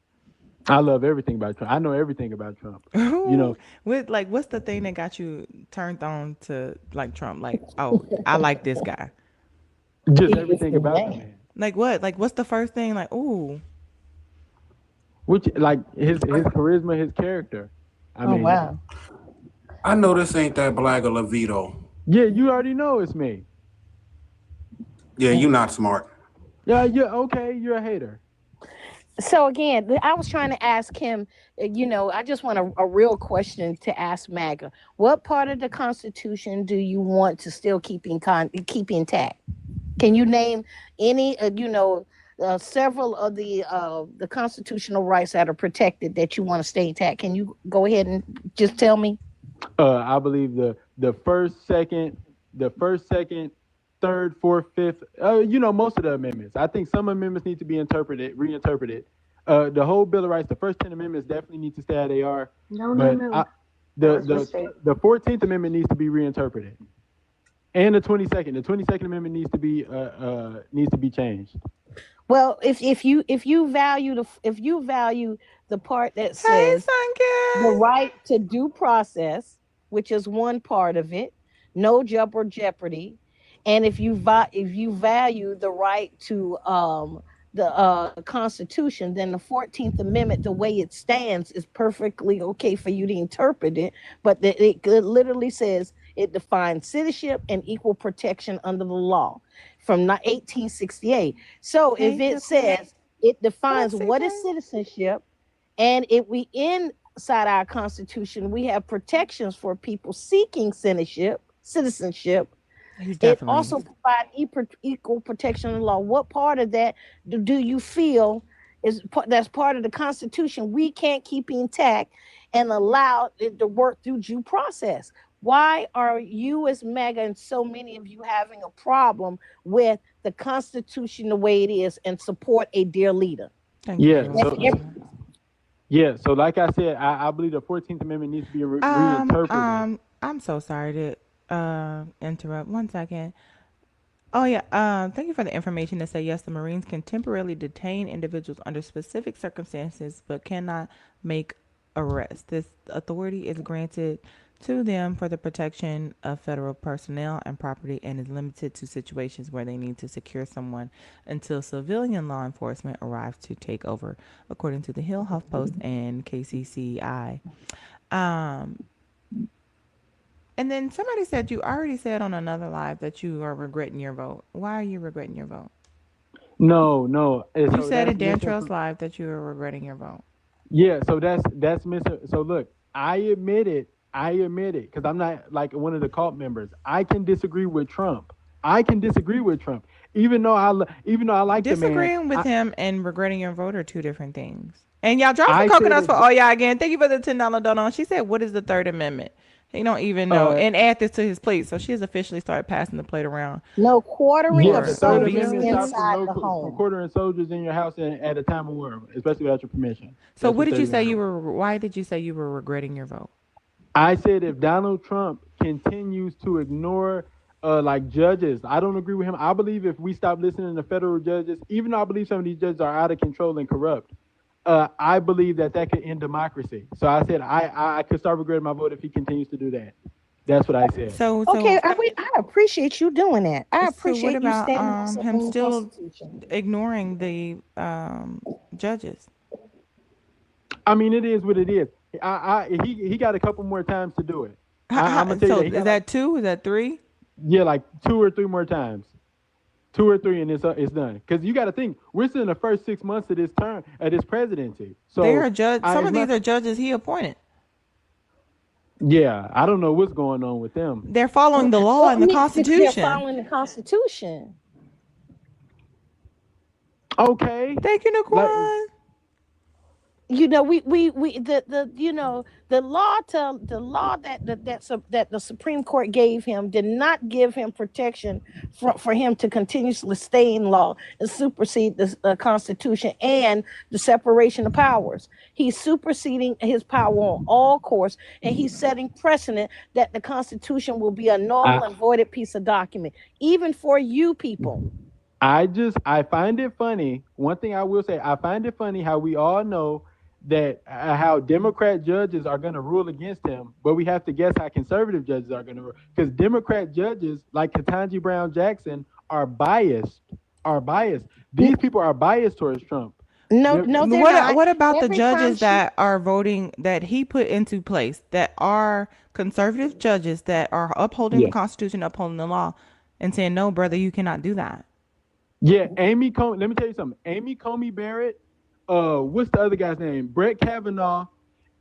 I love everything about Trump. I know everything about Trump. You know, what's the thing that got you turned on to like Trump? Like, oh, I like this guy. Just everything about him, man. Like what? Like what's the first thing? Like, ooh. Which, like his charisma, his character. I mean, wow. I know this ain't that Black or Levito. Yeah, you already know it's me. Yeah, you're not smart. Yeah, okay, you're a hater. So again, I was trying to ask him, I just want a real question to ask MAGA. What part of the Constitution do you want to still keep intact? Can you name any, several of the constitutional rights that are protected that you want to stay intact? Can you go ahead and just tell me? I believe the first, second, third, fourth, fifth. Most of the amendments. I think some amendments need to be reinterpreted. The whole Bill of Rights, the first 10 amendments definitely need to stay how they are. No. The 14th Amendment needs to be reinterpreted, and the 22nd. The 22nd Amendment needs to be changed. Well, if you value the part that says the right to due process, which is one part of it, no jeopardy, and if you value the right to the Constitution, then the 14th Amendment, the way it stands, is perfectly okay for you to interpret it. But it literally says it defines citizenship and equal protection under the law from 1868. So if it says it defines what is citizenship, and if we inside our Constitution we have protections for people seeking citizenship, it also provides equal protection in law. What part of that do you feel that's part of the Constitution we can't keep intact and allow it to work through due process? Why are you as MAGA and so many of you having a problem with the Constitution the way it is and support a dear leader? So like I said, I believe the 14th Amendment needs to be reinterpreted. I'm so sorry to interrupt. 1 second. Oh yeah. Thank you for the information to say yes, the Marines can temporarily detain individuals under specific circumstances, but cannot make arrests. This authority is granted to them for the protection of federal personnel and property, and is limited to situations where they need to secure someone until civilian law enforcement arrives to take over, according to the Hill, HuffPost, and KCCI. And then somebody said you already said on another live that you are regretting your vote. Why are you regretting your vote? No. You said in Dan Trail's live that you were regretting your vote. Yeah, so that's missing. So look, I admit it, because I'm not like one of the cult members. I can disagree with Trump. Even though I like disagreeing with him and regretting your vote are two different things. And y'all drop some coconuts for all y'all again. Thank you for the $10 donut. She said, "What is the Third Amendment?" He don't even know, and add this to his plate. So she has officially started passing the plate around. No quartering of soldiers inside the home. Quartering soldiers in your house at a time of war, especially without your permission. So what did you say you were? Why did you say you were regretting your vote? I said if Donald Trump continues to ignore like judges, I don't agree with him. I believe if we stop listening to federal judges, even though I believe some of these judges are out of control and corrupt, I believe that could end democracy. So I said I could start regretting my vote if he continues to do that. That's what I said. So okay, I appreciate you doing that. I appreciate you standing him still ignoring the judges. I mean, it is what it is. He got a couple more times to do it. I'm gonna tell you. Is that 2? Is that 3? Yeah, like 2 or 3 more times. 2 or 3, and it's done. Because you got to think, we're still in the first 6 months of this term, of this presidency. So they are some of these are judges he appointed. Yeah, I don't know what's going on with them. They're following the law and the Constitution. They're following the Constitution. Okay. Thank you, Naquan. The law that the Supreme Court gave him did not give him protection for him to continuously stay in law and supersede the Constitution and the separation of powers. He's superseding his power on all courts, and he's setting precedent that the Constitution will be a null and voided piece of document, even for you people. I find it funny. One thing I will say, I find it funny how we all know that how Democrat judges are going to rule against him, but we have to guess how conservative judges are going to rule. Because Democrat judges like Ketanji Brown Jackson are biased. These people are biased towards Trump. No, they're not. What about the judges that are voting, that he put into place, that are conservative judges that are upholding the Constitution, upholding the law, and saying, no, brother, you cannot do that? Yeah, Amy Coney. Let me tell you something. Amy Coney Barrett what's the other guy's name? Brett Kavanaugh,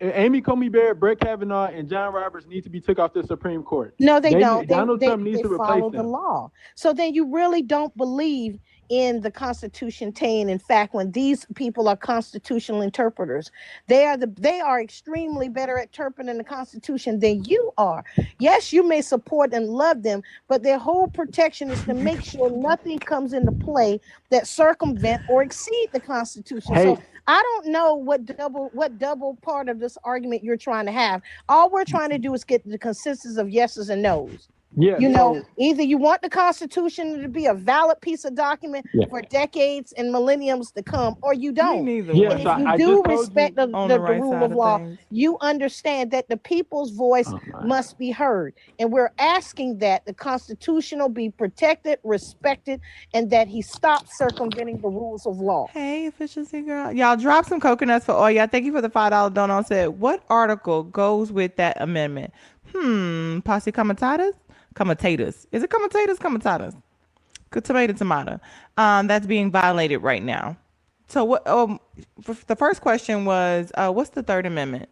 Amy Coney Barrett, Brett Kavanaugh, and John Roberts need to be took off the Supreme Court. No, they don't. Donald Trump needs to replace follow the them. law. So then you really don't believe in the Constitution. In fact, when these people are constitutional interpreters, they are extremely better at interpreting the Constitution than you are. Yes, you may support and love them, but their whole protection is to make sure nothing comes into play that circumvent or exceed the Constitution. Hey. So I don't know what double part of this argument you're trying to have. All we're trying to do is get the consensus of yeses and nos. Yeah, you know, either you want the Constitution to be a valid piece of document for decades and millenniums to come, or you don't. And if you do respect the rule of law, you understand that the people's voice must be heard. And we're asking that the Constitution be protected, respected, and that he stop circumventing the rules of law. Hey, efficiency girl. Y'all drop some coconuts for all y'all. Thank you for the $5 donut. Said, what article goes with that amendment? Posse comitatus? Comitatus. Is it comitatus? Comitatus. Good tomato. That's being violated right now. So what? The first question was, what's the Third Amendment?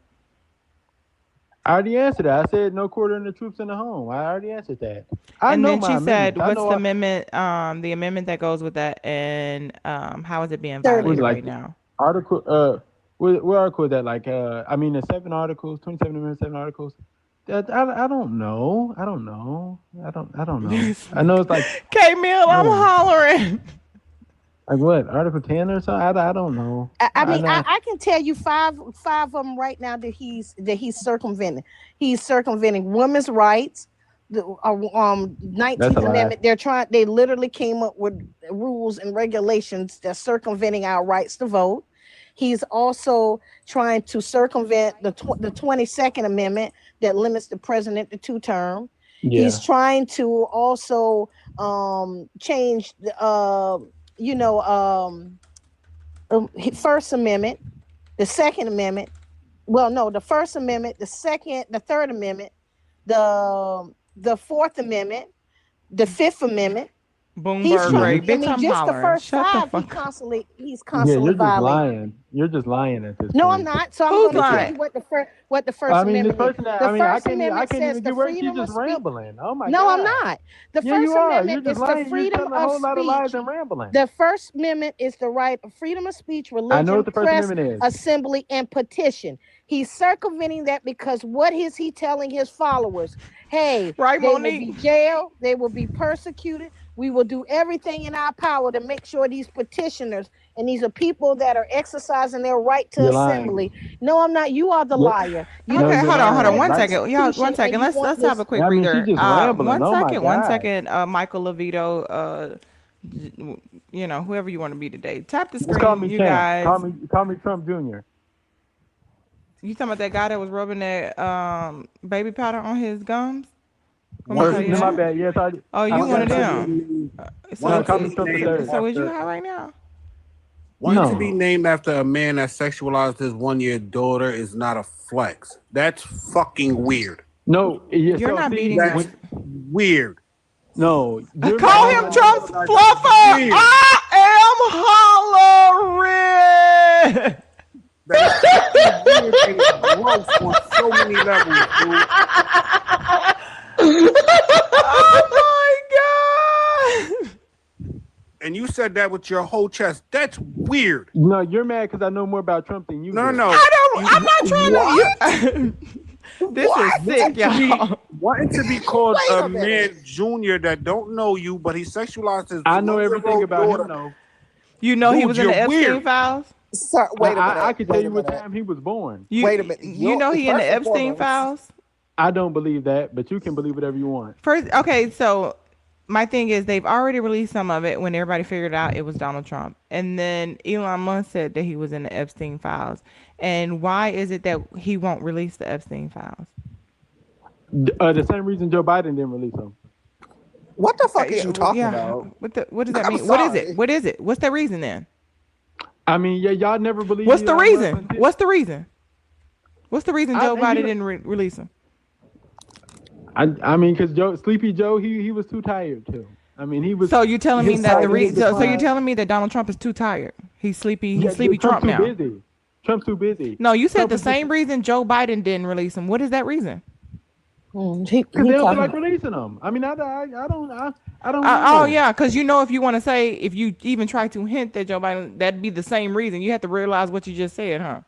I already answered that. I said no quartering the troops in the home. I already answered that. And then she said, what's the amendment? The amendment that goes with that, and how is it being violated right now? Article. What article is that? Like, I mean, the 7 articles, 27 amendments, 7 articles. I don't know. I don't know. I know it's like K-Mill, I'm hollering. Like what? Article 10 or something? I don't know. I can tell you five of them right now that he's circumventing. He's circumventing women's rights. The 19th Amendment. They literally came up with rules and regulations that's circumventing our rights to vote. He's also trying to circumvent the 22nd Amendment that limits the president to 2 terms. Yeah. He's trying to also change the First Amendment, the Second Amendment. Well, no, the First Amendment, the Second, the Third Amendment, the Fourth Amendment, the Fifth Amendment. Boomberg, just the first 5, he's constantly violating. You're just lying at this point. No, I'm not. So I'm going to tell you what the First Amendment is. The First Amendment says the freedom of speech. Oh my God. No, I'm not. The First Amendment is the freedom of speech. The First Amendment is the right of freedom of speech, religion, press, assembly, and petition. He's circumventing that because what is he telling his followers? Hey, they will be jailed, they will be persecuted. We will do everything in our power to make sure these petitioners, and these are people that are exercising their right to assembly. No, I'm not. You are the liar. Okay, hold on. One second. Y'all, 1 second. Let's have a quick breather. One second. Michael Levito, whoever you want to be today. Tap the screen, call me you Champ. guys. Call me Trump Jr. You talking about that guy that was rubbing that baby powder on his gums? My bad. Yes, I. Oh, you one of them. So is you high right now? Wanting to be named after a man that sexualized his 1-year daughter is not a flex. That's fucking weird. No, you're not beating. That's weird. No, call him Trump's fluffer. Weird. I am hollering. That's weird and gross on so many levels, dude. Oh my God! And you said that with your whole chest. That's weird. No, you're mad because I know more about Trump than you. No. I'm not trying to. This is sick, y'all. Wanting to be called a man junior that don't know you, but he sexualized his. I know everything about him. Though. You know he was in the Epstein files. Sir, wait a minute. I can tell you what time he was born. Wait a minute. You know he in the Epstein files. I don't believe that, but you can believe whatever you want. First, okay, so my thing is they've already released some of it when everybody figured out it was Donald Trump. And then Elon Musk said that he was in the Epstein files. And why is it that he won't release the Epstein files? The same reason Joe Biden didn't release them. What the fuck is you talking about? What does that mean? What is it? What's the reason then? I mean, y'all never believe. What's the reason? What's the reason Joe Biden didn't release them? I mean, because Sleepy Joe, he was too tired too. I mean, he was. So you telling me His that the title reason? was So you're declined. telling me that Donald Trump is too tired? He's sleepy. He's Yeah, sleepy Trump's Trump too now. busy. Trump's too busy. No, you said Trump the is just same reason Joe Biden didn't release him. What is that reason? because they don't feel like releasing them. I mean, I don't Oh know. yeah, because if you want to say, if you even try to hint that Joe Biden, that'd be the same reason. You have to realize what you just said, huh?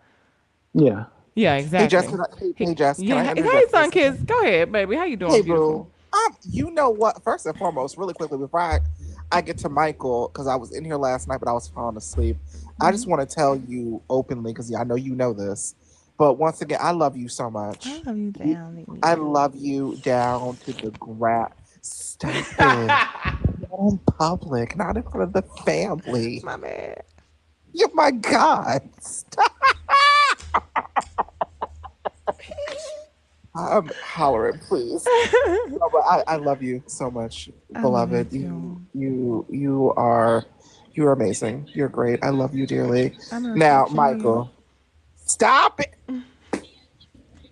Yeah. Yeah, Hey Jess, exactly. hey Jess, can I Yeah. Hey, interject for a son, kids, second? go ahead, baby. How you doing, Hey beautiful? boo. You know what? First and foremost, really quickly before I get to Michael, because I was in here last night, but I was falling asleep. I just want to tell you openly, because I know you know this, but once again, I love you so much. I love you, down. I love you down to the ground. Stop it. Not in public, not in front of the family. My bad. Yeah, my God. Stop. I'm hollering, please. No, but I love you so much, beloved. You are amazing. You're great. I love you dearly. Now, Michael, stop it.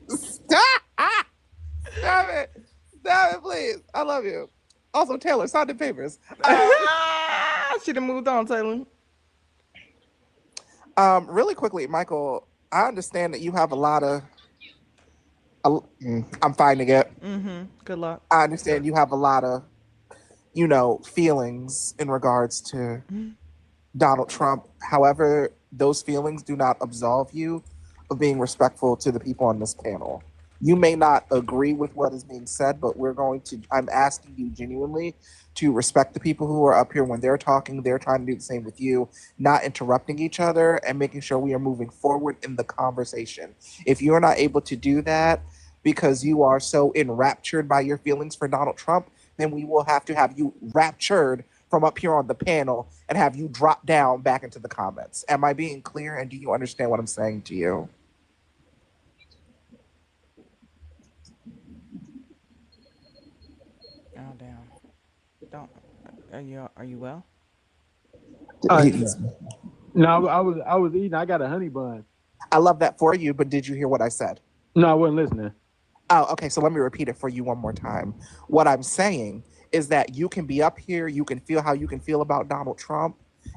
Stop. Stop it. Stop it, please. I love you. Also, Taylor, sign the papers. Should have moved on, Taylor. Really quickly, Michael, I understand that you have a lot of I'm finding it. Good luck. I understand you have a lot of, feelings in regards to Donald Trump. However, those feelings do not absolve you of being respectful to the people on this panel. You may not agree with what is being said, but I'm asking you genuinely to respect the people who are up here when they're talking. They're trying to do the same with you, not interrupting each other and making sure we are moving forward in the conversation. If you're not able to do that because you are so enraptured by your feelings for Donald Trump, then we will have to have you raptured from up here on the panel and have you drop down back into the comments. Am I being clear? And do you understand what I'm saying to you? Oh damn! Don't. Are you well? No, I was eating. I got a honey bun. I love that for you, but did you hear what I said? No, I wasn't listening. Oh, okay. So let me repeat it for you one more time. What I'm saying is that you can be up here, you can feel how you can feel about Donald Trump,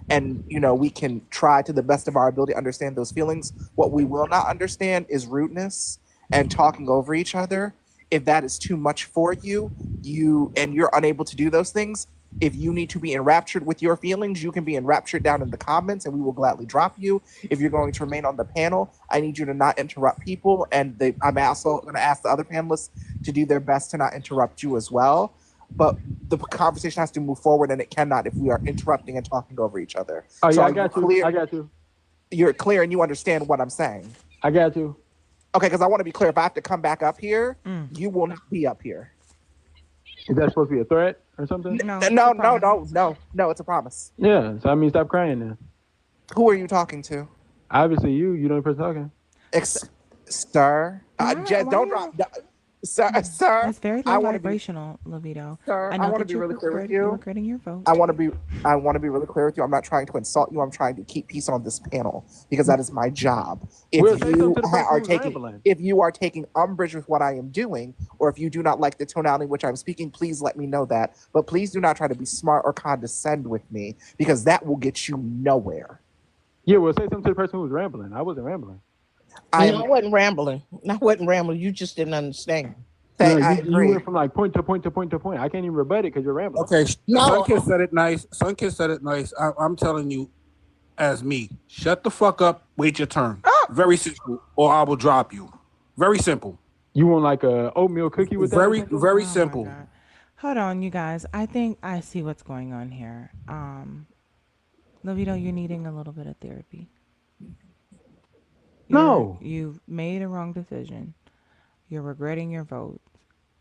and we can try to the best of our ability to understand those feelings. What we will not understand is rudeness and talking over each other. If that is too much for you, you're unable to do those things. If you need to be enraptured with your feelings, you can be enraptured down in the comments and we will gladly drop you. If you're going to remain on the panel, I need you to not interrupt people. And I'm also going to ask the other panelists to do their best to not interrupt you as well. But the conversation has to move forward, and it cannot if we are interrupting and talking over each other. Oh, so yeah, I got you. I got you. You're clear and you understand what I'm saying. I got you. Okay, because I want to be clear. If I have to come back up here, you will not be up here. Is that supposed to be a threat or something? No. It's a promise. Yeah, so I mean, stop crying then. Who are you talking to? Obviously, you don't person talking. Sir, don't drop. Sir, it's very low vibrational, Lovito. Sir, I want to be really clear with you. Regretting your vote. I want to be really clear with you. I'm not trying to insult you. I'm trying to keep peace on this panel because that is my job. If you are taking umbrage with what I am doing, or if you do not like the tonality in which I'm speaking, please let me know that. But please do not try to be smart or condescend with me because that will get you nowhere. Yeah, well, say something to the person who was rambling. I wasn't rambling. I wasn't rambling. You just didn't understand. You went from like point to point to point to point. I can't even rebut it because you're rambling. Okay, Sunkist said it nice. Sunkist said it nice. I'm telling you, as me, shut the fuck up. Wait your turn. Very simple, or I will drop you. Very simple. You want like a oatmeal cookie with that? Very simple. Hold on, you guys. I think I see what's going on here. Lovito, you're needing a little bit of therapy. No. You've made a wrong decision. You're regretting your vote.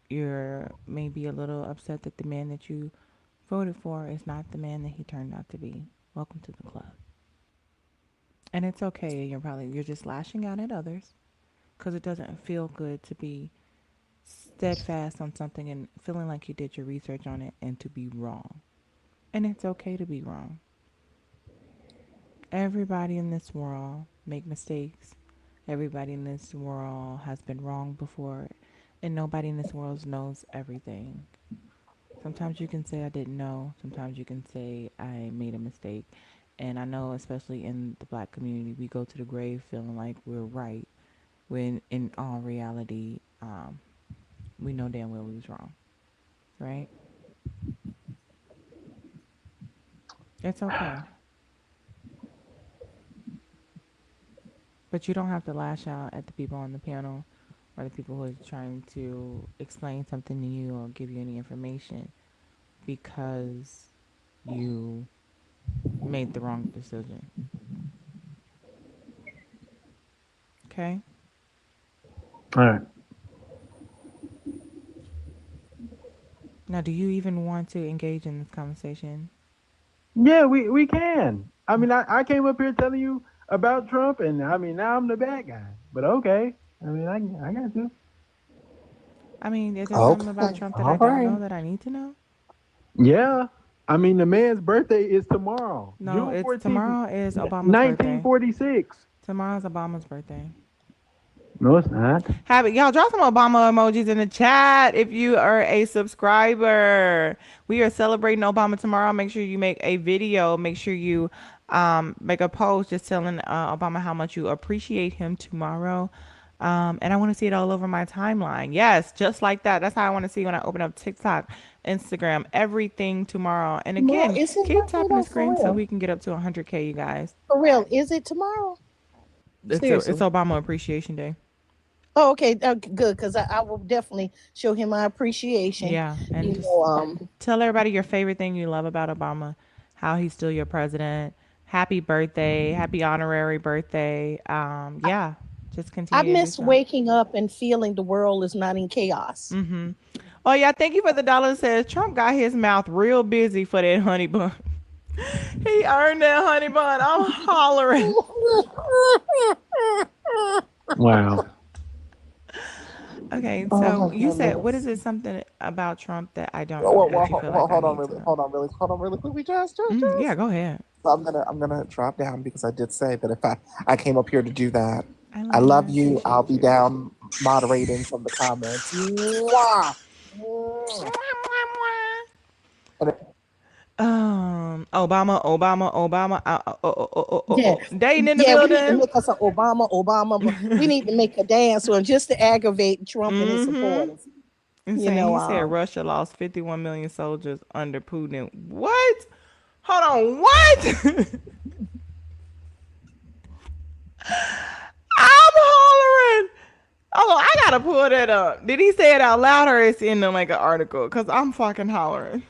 You're maybe a little upset that the man that you voted for is not the man that he turned out to be. Welcome to the club. And it's okay. You're just lashing out at others because it doesn't feel good to be steadfast on something and feeling like you did your research on it and to be wrong. And it's okay to be wrong. Everybody in this world make mistakes. Everybody in this world has been wrong before, and nobody in this world knows everything. Sometimes you can say I didn't know. Sometimes you can say I made a mistake. And I know, especially in the black community, we go to the grave feeling like we're right, when in all reality, we know damn well we was wrong, right? It's okay. But you don't have to lash out at the people on the panel or the people who are trying to explain something to you or give you any information because you made the wrong decision. Okay? All right. Now, do you even want to engage in this conversation? Yeah, we can. I mean, I came up here telling you about Trump, and I mean, now I'm the bad guy. But okay. I mean, I got you. I mean, is there something about Okay. Trump that I All don't know right. that I need to know? Yeah. I mean, the man's birthday is tomorrow, No, June it's 14th, tomorrow is Obama's birthday. 1946. Tomorrow's Obama's birthday. No, it's not. Have it, y'all drop some Obama emojis in the chat if you are a subscriber. We are celebrating Obama tomorrow. Make sure you make a video. Make sure you make a post just telling Obama how much you appreciate him tomorrow. And I want to see it all over my timeline. Yes, just like that. That's how I want to see when I open up TikTok, Instagram, everything tomorrow. And Tomorrow again, is his keep birthday tapping the though, for screen so real. we can get up to 100K, you guys. For real, is it tomorrow? It's Seriously. Obama Appreciation Day. Oh, okay, good, because I will definitely show him my appreciation. Yeah, and You just know, tell everybody your favorite thing you love about Obama, how he's still your president. Happy birthday, happy honorary birthday. Yeah, just I continue to do miss so. waking up and feeling the world is not in chaos. Mm-hmm. Oh yeah, thank you for the dollar. Says Trump got his mouth real busy for that honey bun. He earned that honey bun. I'm hollering. Wow. Okay, Oh so my you said what is goodness. it something about Trump that I don't Well, that you feel like I need to know? hold on really quickly, just. Yeah, go ahead. So I'm gonna drop down because I did say that if I came up here to do that. I I love you. I love you. I'll appreciate be you. down moderating from the comments. Mwah! And Obama. Yeah, Dating in the yeah, we need to building. make us an Obama, but we need to make a dance one just to aggravate Trump and his Mm-hmm. supporters. You Insane. know, He said Russia lost 51 million soldiers under Putin. What? Hold on. What? I'm hollering. Oh, I gotta pull that up. Did he say it out loud or is it in like an article? Cause I'm fucking hollering.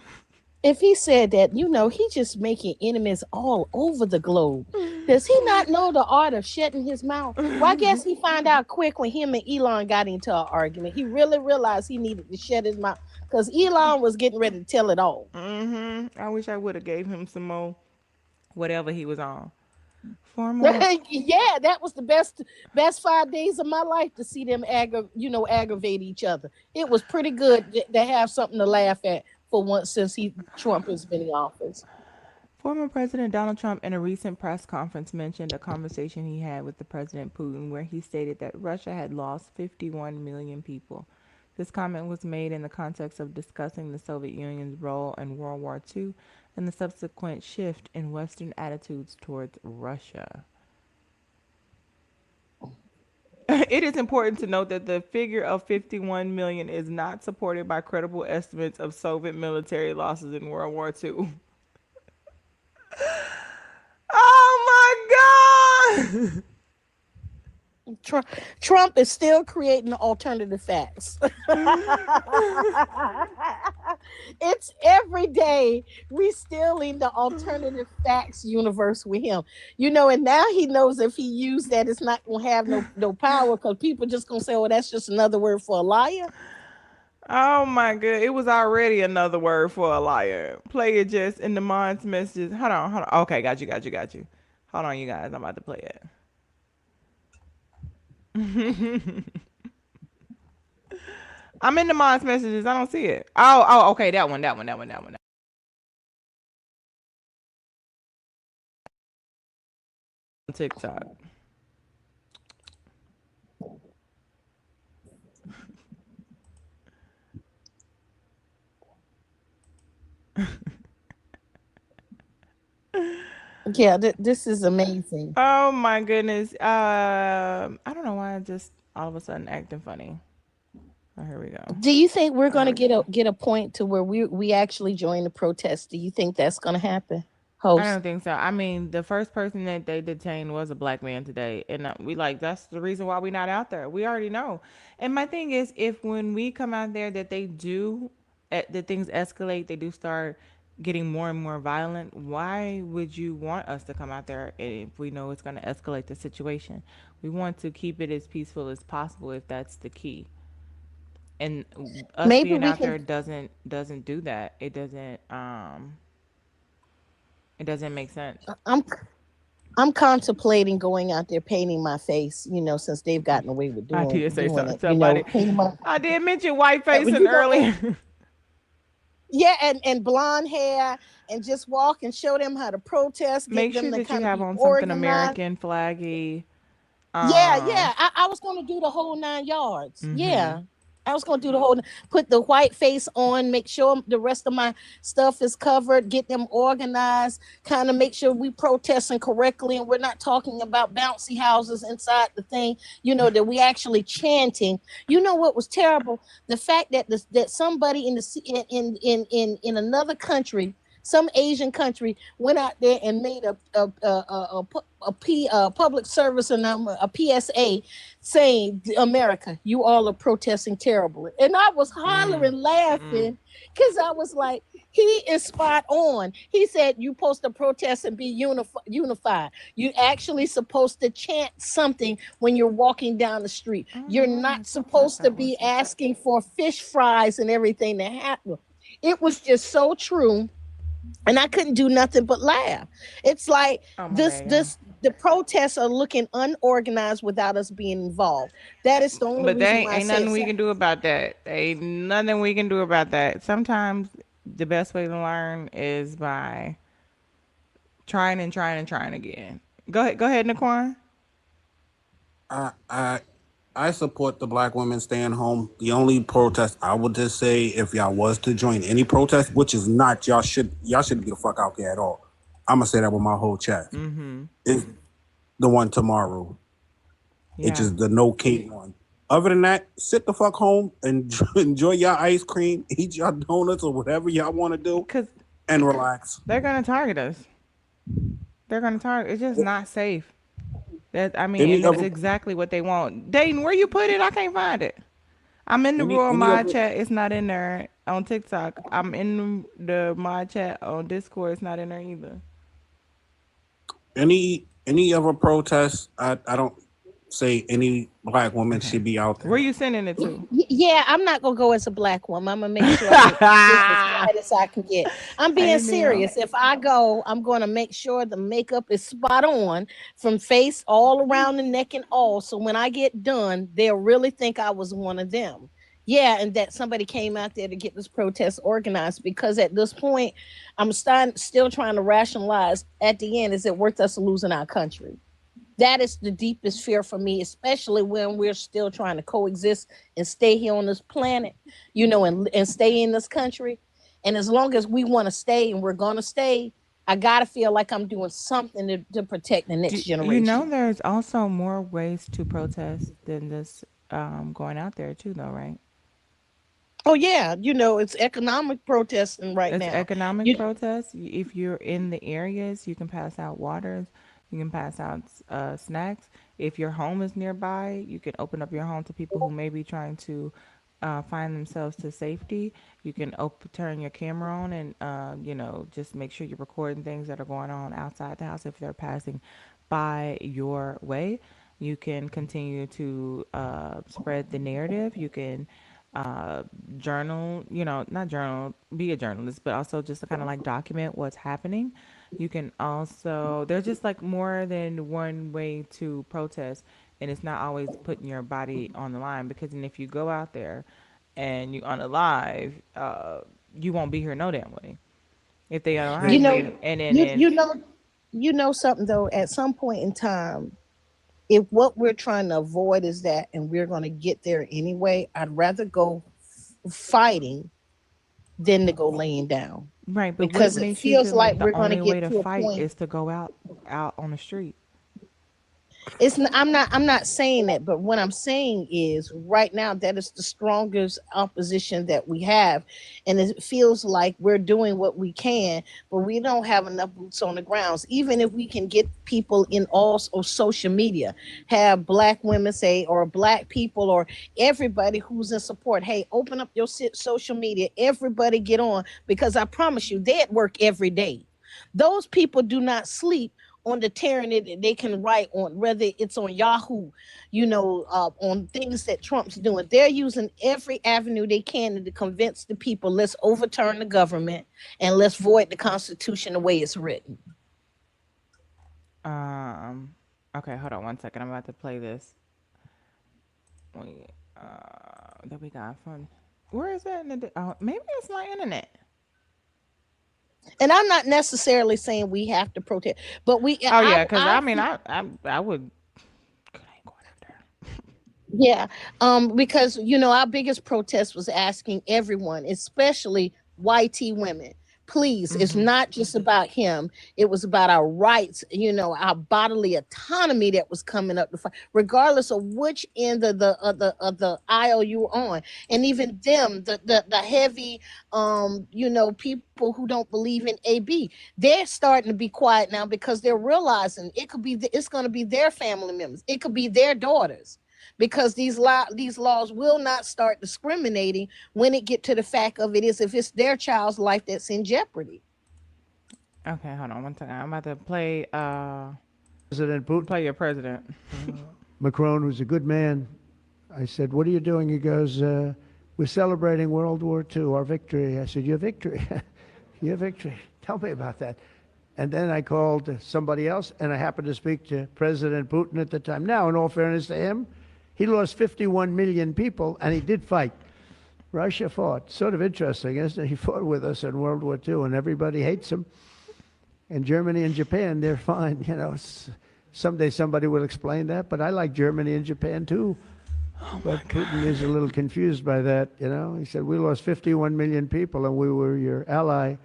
if he said that, you know, he just making enemies all over the globe. Does he not know the art of shutting his mouth? Well, I guess he found out quick when him and Elon got into an argument. He really realized he needed to shut his mouth because Elon was getting ready to tell it all. Mm-hmm. I wish I would have gave him some more whatever he was on. Former. Yeah, that was the best 5 days of my life to see them aggravate each other. It was pretty good to have something to laugh at for once since Trump has been in office. Former President Donald Trump, in a recent press conference, mentioned a conversation he had with the President Putin where he stated that Russia had lost 51 million people. This comment was made in the context of discussing the Soviet Union's role in World War II and the subsequent shift in Western attitudes towards Russia. It is important to note that the figure of 51 million is not supported by credible estimates of Soviet military losses in World War II. Oh my God! Trump is still creating alternative facts. It's every day we still in the alternative facts universe with him. You know, and now he knows if he used that, it's not gonna have no power because people just gonna say, "Oh, that's just another word for a liar." Oh my God. It was already another word for a liar. Play it just in the mind's messages. Hold on. Okay, got you. Hold on, you guys. I'm about to play it. I'm in the mind's messages. I don't see it. Okay. That one. TikTok. Yeah, this is amazing. Oh my goodness. I don't know why I just all of a sudden acting funny. Oh, here we go. Do you think we're going to get a point to where we actually join the protest? Do you think that's going to happen, I host? don't think so. I mean, the first person that they detained was a black man today, and we like that's the reason why we not out there. We already know. And my thing is, if when we come out there that they do, that things escalate, they do start getting more and more violent. Why would you want us to come out there if we know it's going to escalate the situation? We want to keep it as peaceful as possible if that's the key. And us Maybe being we out there can. doesn't do that. It doesn't make sense. I'm I'm contemplating going out there painting my face. Since they've gotten away with I doing did say doing something. it. Somebody, Painting my. I did mention white facing You know, earlier. yeah, and blonde hair, and just walk and show them how to protest, get Make them sure to that you kind of have be on something organized. American flaggy. Yeah, Um, yeah. I was going to do the whole 9 yards. mm-hmm. Yeah. I was going to do the whole, put the white face on, make sure the rest of my stuff is covered, get them organized, kind of make sure we protesting correctly and we're not talking about bouncy houses inside the thing, that we actually chanting. You know what was terrible? The fact that that somebody in another country, some Asian country, went out there and made a public service and a PSA saying, America, you all are protesting terribly. And I was hollering, laughing, because I was like, he is spot on. He said, you supposed to protest and be unified. You actually supposed to chant something when you're walking down the street. I don't know You're why I not thought that supposed to that was. be asking for fish fries and everything that happened. It was just so true, and I couldn't do nothing but laugh. It's like Oh my bad, y'all. the protests are looking unorganized without us being involved. That is the only But reason there why I ain't said nothing we can do about that. Ain't nothing we can do about that. Sometimes the best way to learn is by trying and trying and trying again. Go ahead, Naquan. I I I support the black women staying home. The only protest I would just say, if y'all was to join any protest, which is not, y'all shouldn't get the fuck out there at all. I'm gonna say that with my whole chest. Mm-hmm. Is the one tomorrow. It's Yeah. just the no cake one. Other than that, sit the fuck home and enjoy your ice cream, eat your donuts or whatever y'all want to do, Cause and relax. they're gonna target us. They're gonna target. It's just not safe. And Any that's other exactly what they want. Dayton, where you put it? I can't find it. I'm in the Royal any Mod other chat. It's not in there on TikTok. I'm in the Mod chat on Discord. It's not in there either. any other protests, I don't say any black woman Okay. should be out Where there. you sending it to? Yeah, I'm not gonna go as a black woman. I'm gonna make sure I get just as white as I can get. I'm being Amen. serious. If I go, I'm gonna make sure the makeup is spot on from face all around the neck and all. So when I get done, they'll really think I was one of them. Yeah, and that somebody came out there to get this protest organized, because at this point, still trying to rationalize at the end, is it worth us losing our country? That is the deepest fear for me, especially when we're still trying to coexist and stay here on this planet, and stay in this country. And as long as we want to stay and we're going to stay, I got to feel like I'm doing something to protect the next generation. There's also more ways to protest than this going out there too, though, right? Oh, yeah. It's economic protesting right It's now. economic You, protests. If you're in the areas, you can pass out waters. You can pass out snacks. If your home is nearby, you can open up your home to people who may be trying to find themselves to safety. You can turn your camera on and, just make sure you're recording things that are going on outside the house if they're passing by your way. You can continue to spread the narrative. You can uh, journal, not journal, be a journalist, but also just to kind of like document what's happening. You can also, there's just like more than one way to protest, and it's not always putting your body on the line, because then if you go out there and you on a live, you won't be here no damn way. If they you unalive know, you, and then, you, you know, something though, at some point in time, if what we're trying to avoid is that, and we're going to get there anyway, I'd rather go fighting than to go laying down. Right, but what because it makes you feels feel like like the we're going to only way get to to a fight point. is to go out on the street? I'm not saying that, but what I'm saying is right now that is the strongest opposition that we have, and it feels like we're doing what we can, but we don't have enough boots on the grounds. Even if we can get people in all of social media, have black women say, or black people, or everybody who's in support, hey, open up your social media, everybody get on, because I promise you they at work every day. Those people do not sleep on the tyranny that they can write on, whether it's on Yahoo, on things that Trump's doing. They're using every avenue they can to convince the people, let's overturn the government and let's void the Constitution the way it's written. Okay, hold on one second. I'm about to play this. That we got from. Where is that? Maybe it's my internet. And I'm not necessarily saying we have to protest, but Oh yeah, because I would. Yeah, because our biggest protest was asking everyone, especially YT women, please. It's not just about him. It was about our rights, our bodily autonomy that was coming up to fight, regardless of which end of the aisle you're on. And even them, the heavy, people who don't believe in AB, they're starting to be quiet now because they're realizing it's going to be their family members, it could be their daughters, because these laws will not start discriminating when it get to the fact of it is if it's their child's life that's in jeopardy. Okay, hold on one second. I'm about to play President Putin. Play your president. Macron, who's a good man. I said, "What are you doing?" He goes, "We're celebrating World War II, our victory." I said, "Your victory? Your victory? Tell me about that." And then I called somebody else, and I happened to speak to President Putin at the time. Now, in all fairness to him, he lost 51 million people, and he did fight. Russia fought. Sort of interesting, isn't it? He fought with us in World War II, and everybody hates him. And Germany and Japan, they're fine. Someday somebody will explain that, but I like Germany and Japan too. But Putin is a little confused by that. He said, we lost 51 million people, and we were your ally.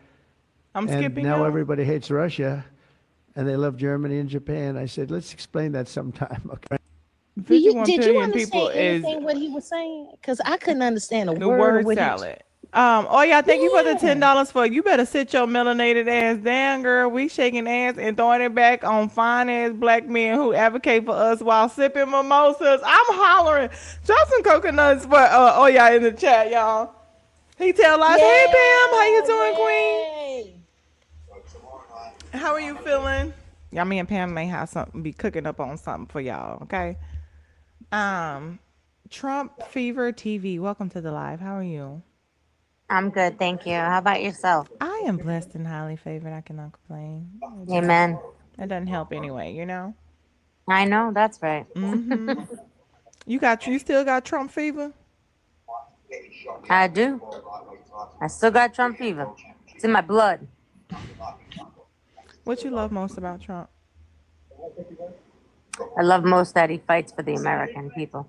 I'm and skipping now y'all. Everybody hates Russia, and they love Germany and Japan. I said, let's explain that sometime, okay? Did you people understand is anything what he was saying? Because I couldn't understand a the word word of what salad. Oh yeah, thank you for the $10 for you better sit your melanated ass down, girl. We shaking ass and throwing it back on fine ass black men who advocate for us while sipping mimosas. I'm hollering. Drop some coconuts for oh yeah in the chat, y'all. He tell us, hey Pam, how you doing, Queen? How are you feeling? Y'all, me and Pam may have something be cooking up on something for y'all, okay? Trump Fever TV. Welcome to the live. How are you? I'm good, thank you. How about yourself? I am blessed and highly favored. I cannot complain. Amen. It doesn't help anyway, I know, that's right. You still got Trump fever? I do. I still got Trump fever. It's in my blood. What you love most about Trump? I love most that he fights for the American people.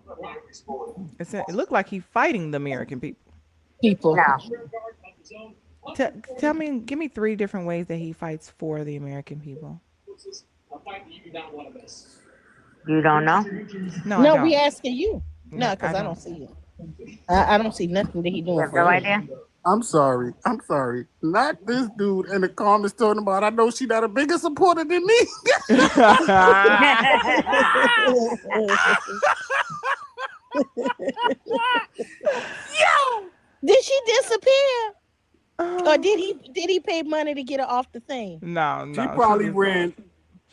It looked like he's fighting the American people. No. Tell me, give me 3 different ways that he fights for the American people. You don't know? No, we asking you. No, because I don't see it. I don't see nothing that he doing. You have no idea? I'm sorry. Not this dude in the comments talking about, I know she's not a bigger supporter than me. Yo! Did she disappear? Or did he pay money to get her off the thing? No. She probably ran.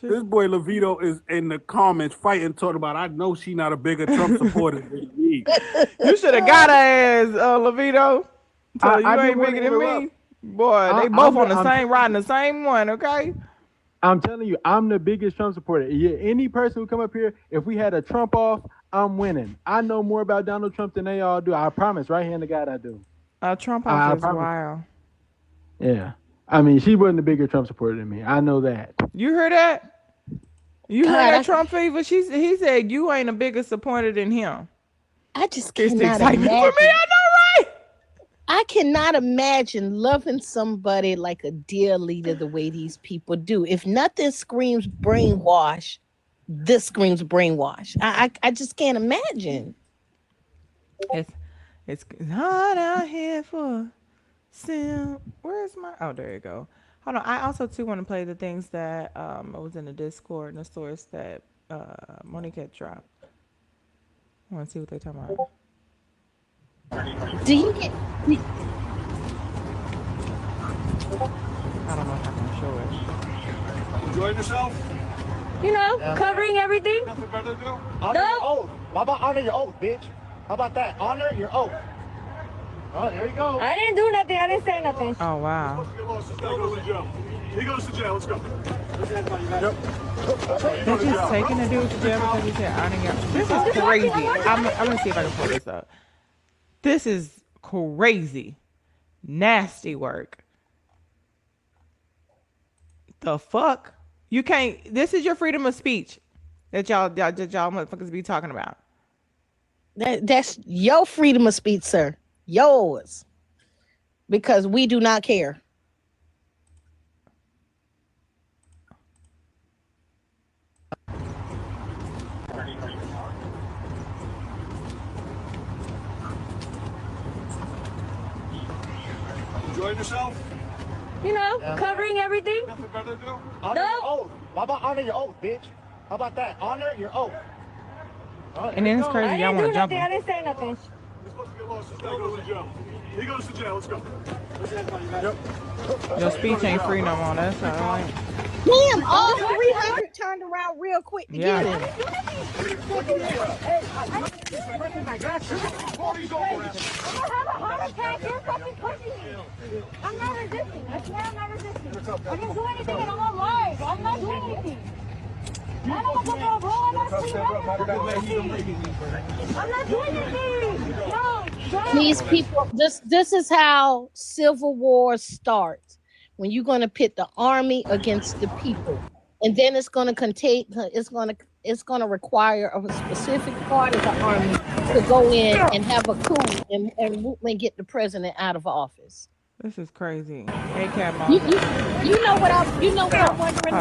This boy Levito is in the comments fighting, talking about, I know she not a bigger Trump supporter than me. You should have got her ass, Levito. Tell you I ain't bigger than me. Boy, they both on the same riding the same one, okay? I'm telling you, I'm the biggest Trump supporter. Yeah, any person who come up here, if we had a Trump off, I'm winning. I know more about Donald Trump than they all do. I promise, right hand to God, I do. Trump off is wild. Yeah. I mean, she wasn't a bigger Trump supporter than me. I know that. You heard that? You heard that Trump fever? He said you ain't a bigger supporter than him. I just it's cannot excitement imagine. for me. I know, right? I cannot imagine loving somebody like a dear leader the way these people do. If nothing screams brainwash, this screams brainwash. I just can't imagine. It's hard out here for where's my? Oh, there you go. Hold on. I also too want to play the things that was in the Discord and the source that Monique had dropped. I want to see what they're talking about. Do you get? I don't know if I can show it. Enjoying yourself? You know, covering everything. Nothing better to do? Honor your oath. How about honor your oath, bitch? How about that? Honor your oath. Oh, there you go. I didn't do nothing. I didn't say nothing. Oh, wow. He goes to jail. He goes to jail. Let's go. They're just taking the dude to jail because he said honor your. This is crazy. I'm going to see if I can pull this up. This is crazy. Nasty work. The fuck? You can't. This is your freedom of speech that y'all motherfuckers be talking about. That's your freedom of speech, sir. Yours. Because we do not care. Enjoying yourself? You know, covering everything. Nothing better to do? Honor your oath. How about honor your oath, bitch? How about that? Honor your oath. And then it's crazy. Y'all want to jump him. I didn't say nothing. You're supposed to get lost. This guy goes to jail. He goes to jail. Let's go. Your speech ain't free no more. That's all right. Damn, all 300 turned around real quick to Yeah. get him. I'm not resisting. I swear I'm not resisting. I didn't do anything and I'm not lying. I'm not doing anything. I'm not doing anything. No. These people, this is how civil wars start. When you're going to pit the army against the people, and then it's going to require a specific part of the army to go in and have a coup and get the president out of office. This is crazy. Hey, Cat You know what I'm wondering.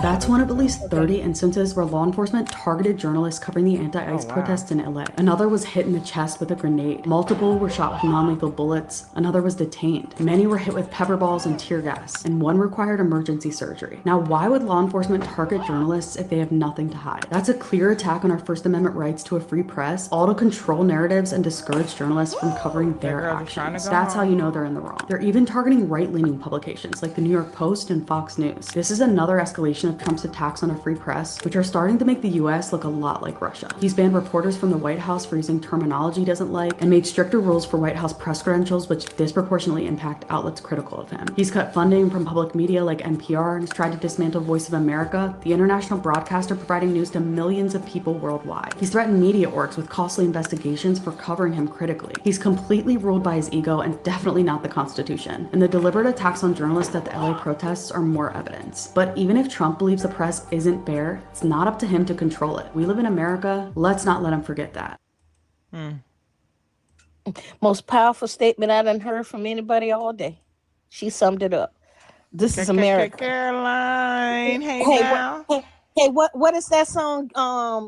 That's one of at least 30 instances where law enforcement targeted journalists covering the anti-ICE protests in LA. Another was hit in the chest with a grenade. Multiple were shot with non-lethal bullets. Another was detained. Many were hit with pepper balls and tear gas, and one required emergency surgery. Now, why would law enforcement target journalists if they have nothing to hide? That's a clear attack on our First Amendment rights to a free press, all to control narratives and discourage journalists from covering their actions. That's how you know they're in the wrong. They're even targeting right-leaning publications like the New York Post and Fox News. This is another escalation of Trump's attacks on a free press, which are starting to make the US look a lot like Russia. He's banned reporters from the White House for using terminology he doesn't like, and made stricter rules for White House press credentials, which disproportionately impact outlets critical of him. He's cut funding from public media like NPR and has tried to dismantle Voice of America, the international broadcaster providing news to millions of people worldwide. He's threatened media orgs with costly investigations for covering him critically. He's completely ruled by his ego and definitely not the Constitution. And the deliberate attacks on journalists at the LA protests are more evidence. But even if Trump believes the press isn't fair, it's not up to him to control it. We live in America. Let's not let him forget that. Most powerful statement I done heard from anybody all day. She summed it up. This is America. Caroline, hey now. Hey, what is that song?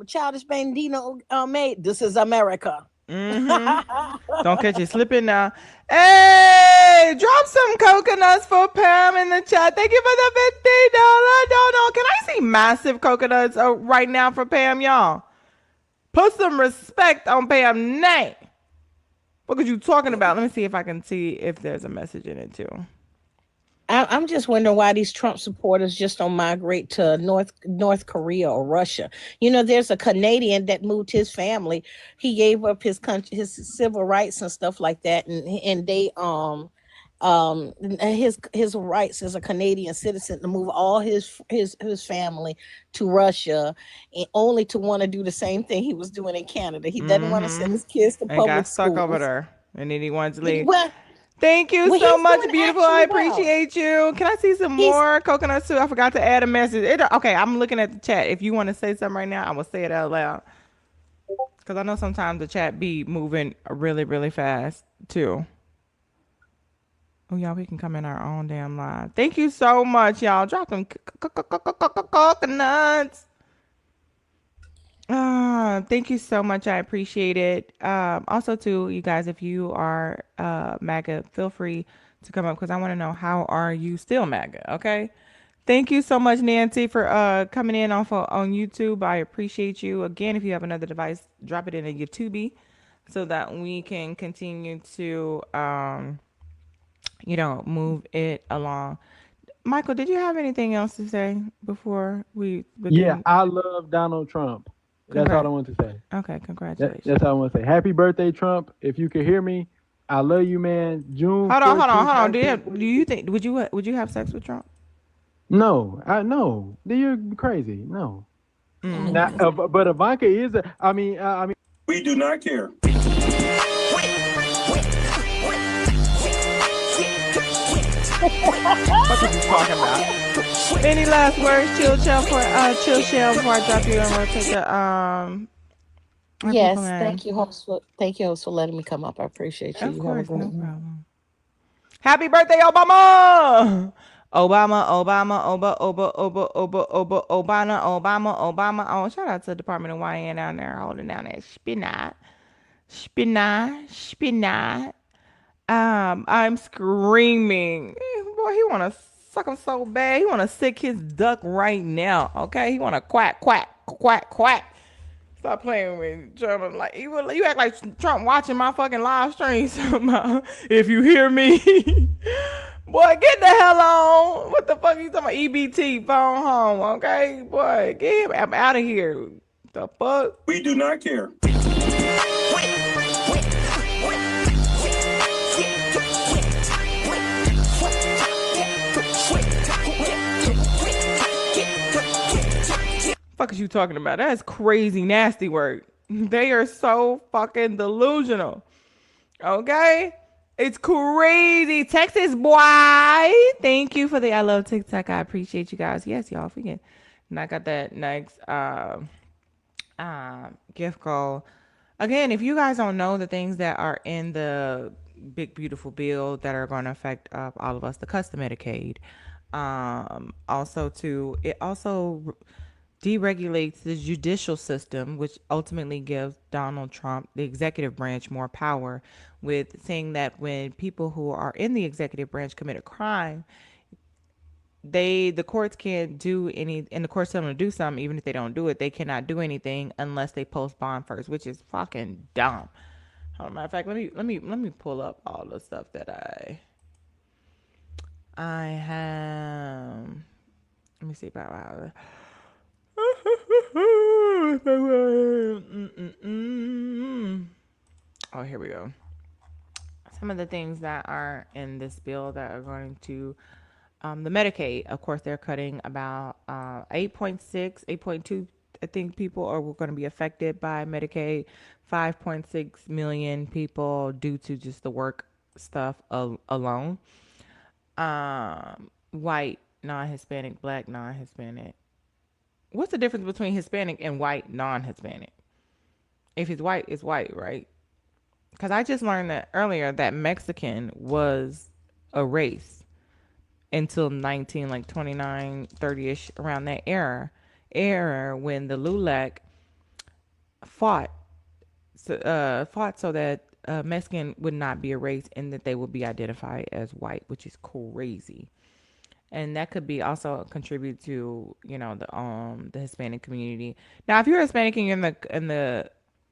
Childish Bandino made. This is America. Don't catch you slipping now. Hey, drop some coconuts for Pam in the chat. Thank you for the $50 donut. Can I see massive coconuts right now for Pam, y'all? Put some respect on Pam's name. What are you talking about? Let me see if I can see if there's a message in it too. I'm just wondering why these Trump supporters just don't migrate to North Korea or Russia. You know, there's a Canadian that moved his family. He gave up his country, his civil rights and stuff like that, and they his rights as a Canadian citizen to move all his family to Russia, and only to want to do the same thing he was doing in Canada. He doesn't want to send his kids to public got stuck schools. over there, and then he wanted to leave. Well, Thank you so much, beautiful. I appreciate you. Can I see some more coconuts too? I forgot to add a message. Okay, I'm looking at the chat. If you want to say something right now, I will say it out loud. Because I know sometimes the chat be moving really, really fast too. Oh, y'all, we can come in our own damn live. Thank you so much, y'all. Drop them coconuts. Thank you so much. I appreciate it. Also, too, you guys, if you are MAGA, feel free to come up because I want to know how are you still MAGA. Okay. Thank you so much, Nancy, for coming in on YouTube. I appreciate you. Again, if you have another device, drop it in a YouTube so that we can continue to move it along. Michael, did you have anything else to say before we Yeah, begin? I love Donald Trump. That's all I want to say. Okay, congratulations. That's all I want to say. Happy birthday, Trump. If you can hear me, I love you, man. June Hold 14th. on. Do you think would you have sex with Trump? No, I no. You're crazy. No. Now, but Ivanka is. I mean. We do not care. What are you talking about? Any last words, Chill Shell, before I drop you and we'll take the Yes, thank you, host for letting me come up. I appreciate you. Of You have a course, great no one. problem. Happy birthday, Obama! Obama. Oh, shout out to the Department of YN down there holding down that spinat. I'm screaming. Boy, he want to suck him so bad. He want to sick his duck right now. Okay, he want to quack. Stop playing with Trump. Like you act like Trump watching my fucking live stream somehow. If you hear me, boy, get the hell on. What the fuck you talking about? EBT phone home, okay, boy, get him out of here. The fuck? We do not care. Fuck is you talking about? That's crazy nasty work. They are so fucking delusional. Okay? It's crazy. Texas boy. Thank you for the I love TikTok. I appreciate you guys. Yes, y'all. If we can knock out that next gift goal. Again, if you guys don't know the things that are in the big beautiful bill that are going to affect all of us, the custom Medicaid. Also to it also deregulates the judicial system, which ultimately gives Donald Trump, the executive branch, more power, with saying that when people who are in the executive branch commit a crime, the courts can't do any, and the courts tell them to do something, even if they don't do it, they cannot do anything unless they post bond first, which is fucking dumb. Matter of fact, let me pull up all the stuff that I have. Let me see about Oh, here we go. Some of the things that are in this bill that are going to the Medicaid, of course, they're cutting about 8.6, 8.2, I think people are going to be affected by Medicaid. 5.6 million people due to just the work stuff alone. White, non-Hispanic, black, non-Hispanic. What's the difference between Hispanic and white, non-Hispanic? If it's white, it's white, right? Because I just learned that earlier that Mexican was a race until 29, 30-ish, around that era when the LULAC fought so that Mexican would not be a race and that they would be identified as white, which is crazy. And that could be also contribute to the Hispanic community. Now, if you're Hispanic and you're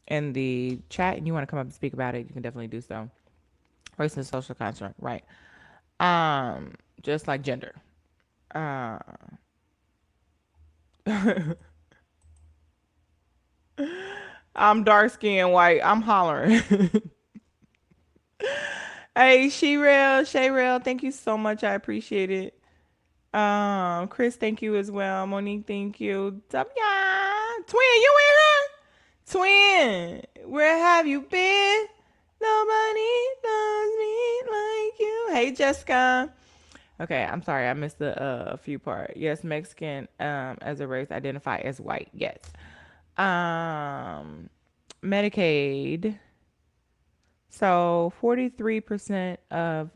in the chat and you want to come up and speak about it, you can definitely do so. Race and social construct, right? Just like gender. I'm dark skinned white. I'm hollering. Hey, Shayrel, thank you so much. I appreciate it. Chris, thank you as well. Monique, thank you. Twin, you in here? Twin, where have you been? Nobody loves me like you. Hey, Jessica. Okay, I'm sorry, I missed the few part. Yes, Mexican as a race identify as white. Yes. Medicaid. So 43% of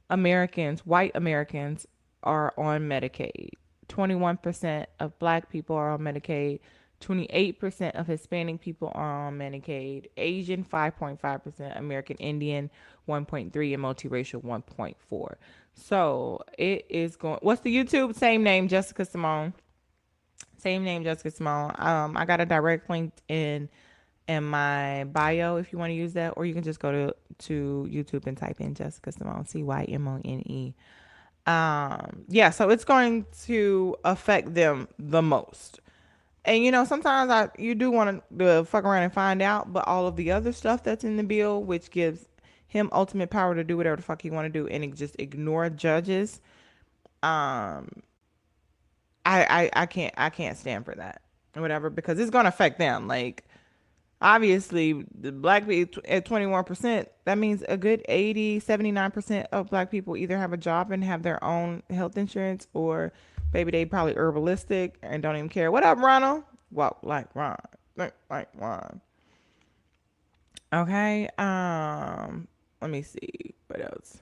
Americans, white Americans, are on Medicaid. 21% of black people are on Medicaid. 28% of Hispanic people are on Medicaid. Asian, 5.5%. American Indian, 1.3%. And multiracial, 1.4%. So it is going. What's the YouTube? Same name, Jessica Cymone. Same name, Jessica Cymone. I got a direct link in my bio if you want to use that, or you can just go to YouTube and type in Jessica Cymone, Cymone. Yeah, so it's going to affect them the most. And sometimes you do want to fuck around and find out, but all of the other stuff that's in the bill, which gives him ultimate power to do whatever the fuck he want to do and just ignore judges, I can't stand for that or whatever, because it's gonna affect them. Like, obviously, the black people at 21%, that means a good 79% of black people either have a job and have their own health insurance, or maybe they probably herbalistic and don't even care. What up, Ronald? Walk like Ron. Think like Ron. Okay. Let me see. What else?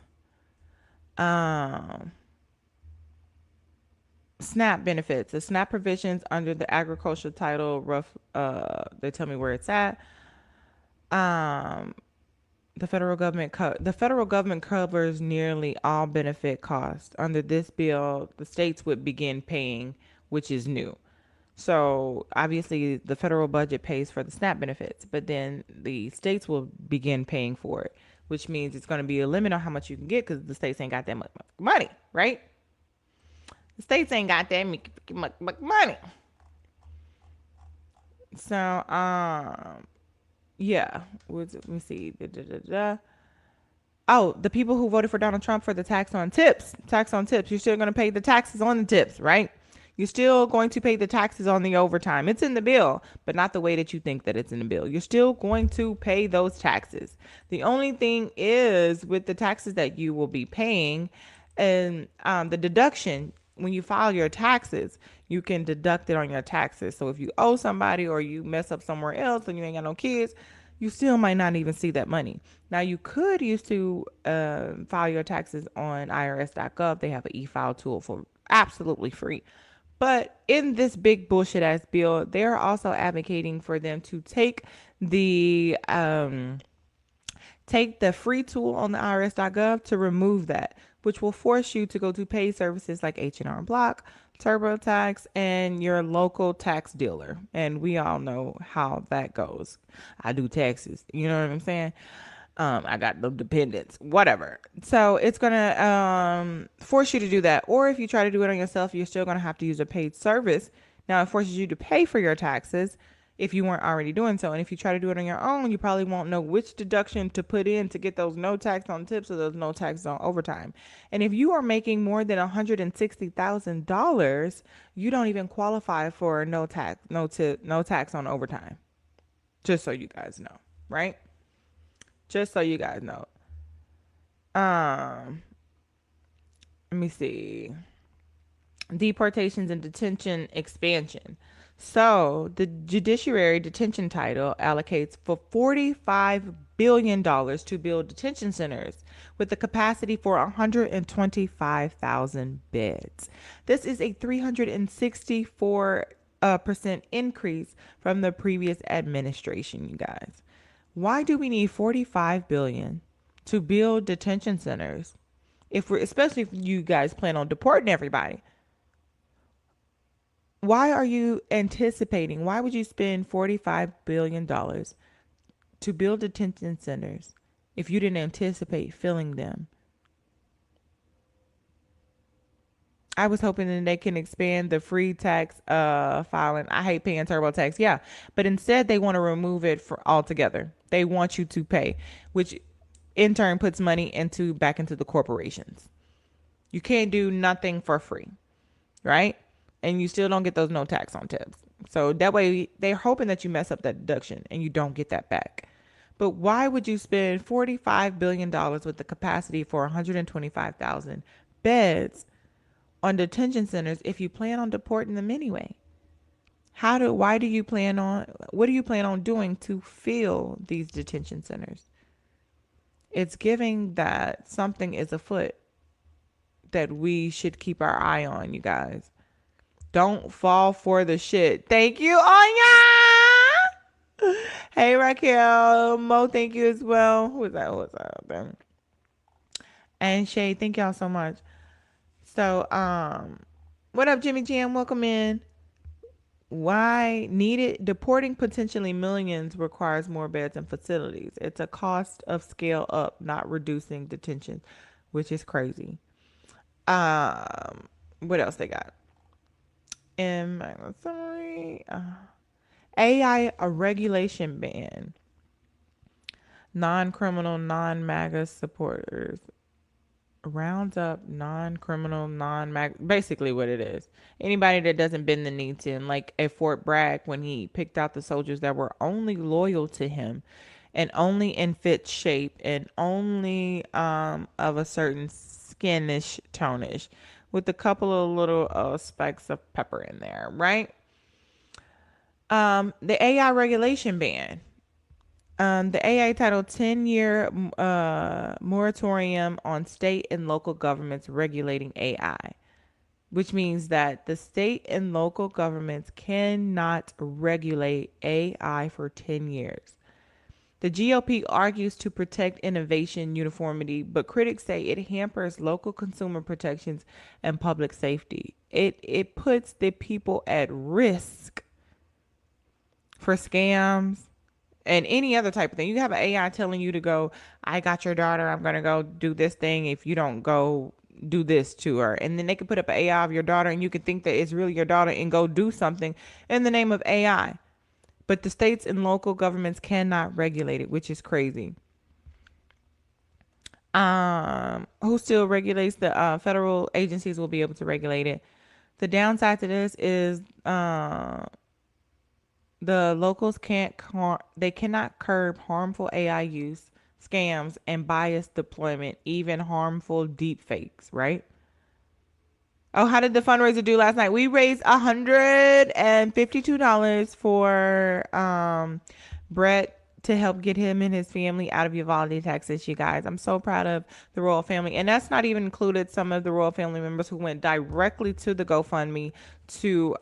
SNAP benefits. The SNAP provisions under the agricultural title, they tell me where it's at. The federal government covers nearly all benefit costs. Under this bill, the states would begin paying, which is new. So obviously the federal budget pays for the SNAP benefits, but then the states will begin paying for it, which means it's going to be a limit on how much you can get, because the states ain't got that much money, right? The states ain't got that much money. So, yeah. Let me see. Oh, the people who voted for Donald Trump for the tax on tips. You're still going to pay the taxes on the tips, right? You're still going to pay the taxes on the overtime. It's in the bill, but not the way that you think that it's in the bill. You're still going to pay those taxes. The only thing is, with the taxes that you will be paying, and the deduction, when you file your taxes, you can deduct it on your taxes. So if you owe somebody or you mess up somewhere else and you ain't got no kids, you still might not even see that money. Now, you could use to file your taxes on irs.gov. They have an e-file tool for absolutely free. But in this big bullshit ass bill, they're also advocating for them to take the free tool on the irs.gov to remove that, which will force you to go to paid services like H&R Block, TurboTax, and your local tax dealer. And we all know how that goes. I do taxes. You know what I'm saying? I got the dependents, whatever. So it's going to force you to do that. Or if you try to do it on yourself, you're still going to have to use a paid service. Now, it forces you to pay for your taxes if you weren't already doing so. And if you try to do it on your own, you probably won't know which deduction to put in to get those no tax on tips or those no tax on overtime. And if you are making more than $160,000, you don't even qualify for no tax on overtime. Just so you guys know, right? Just so you guys know. Let me see. Deportations and detention expansion. So the Judiciary Detention Title allocates for $45 billion to build detention centers with the capacity for 125,000 beds. This is a 364% increase from the previous administration, you guys. Why do we need $45 billion to build detention centers? Especially if you guys plan on deporting everybody. Why are you anticipating? Why would you spend $45 billion to build detention centers if you didn't anticipate filling them? I was hoping that they can expand the free tax filing. I hate paying TurboTax. Yeah. But instead, they want to remove it altogether. They want you to pay, which in turn puts money back into the corporations. You can't do nothing for free, right? And you still don't get those no tax on tips. So that way, they're hoping that you mess up that deduction and you don't get that back. But why would you spend $45 billion with the capacity for 125,000 beds on detention centers if you plan on deporting them anyway? What do you plan on doing to fill these detention centers? It's giving that something is afoot that we should keep our eye on, you guys. Don't fall for the shit. Thank you, Anya. Hey, Raquel. Mo, thank you as well. Who was that? And Shay, thank y'all so much. So, what up, Jimmy Jam? Welcome in. Why needed deporting potentially millions requires more beds and facilities. It's a cost of scale up, not reducing detention, which is crazy. What else they got? Sorry. AI a regulation ban. Non-criminal, non-MAGA supporters. Rounds up non-criminal, non-MAGA. Basically what it is. Anybody that doesn't bend the knee to him. Like at Fort Bragg when he picked out the soldiers that were only loyal to him and only in fit shape and only of a certain skinish tonish with a couple of little specks of pepper in there, right? The AI regulation ban. The AI titled 10-year moratorium on state and local governments regulating AI, which means that the state and local governments cannot regulate AI for 10 years. The GOP argues to protect innovation uniformity, but critics say it hampers local consumer protections and public safety. It puts the people at risk for scams and any other type of thing. You have an AI telling you to go, I got your daughter, I'm going to go do this thing if you don't go do this to her. And then they can put up an AI of your daughter and you can think that it's really your daughter and go do something in the name of AI. But the states and local governments cannot regulate it, which is crazy. Who still regulates the federal agencies will be able to regulate it. The downside to this is the locals cannot curb harmful AI use, scams, and biased deployment, even harmful deep fakes, right? Oh, how did the fundraiser do last night? We raised $152 for Brett to help get him and his family out of Uvalde, Texas, you guys. I'm so proud of the royal family. And that's not even included some of the royal family members who went directly to the GoFundMe to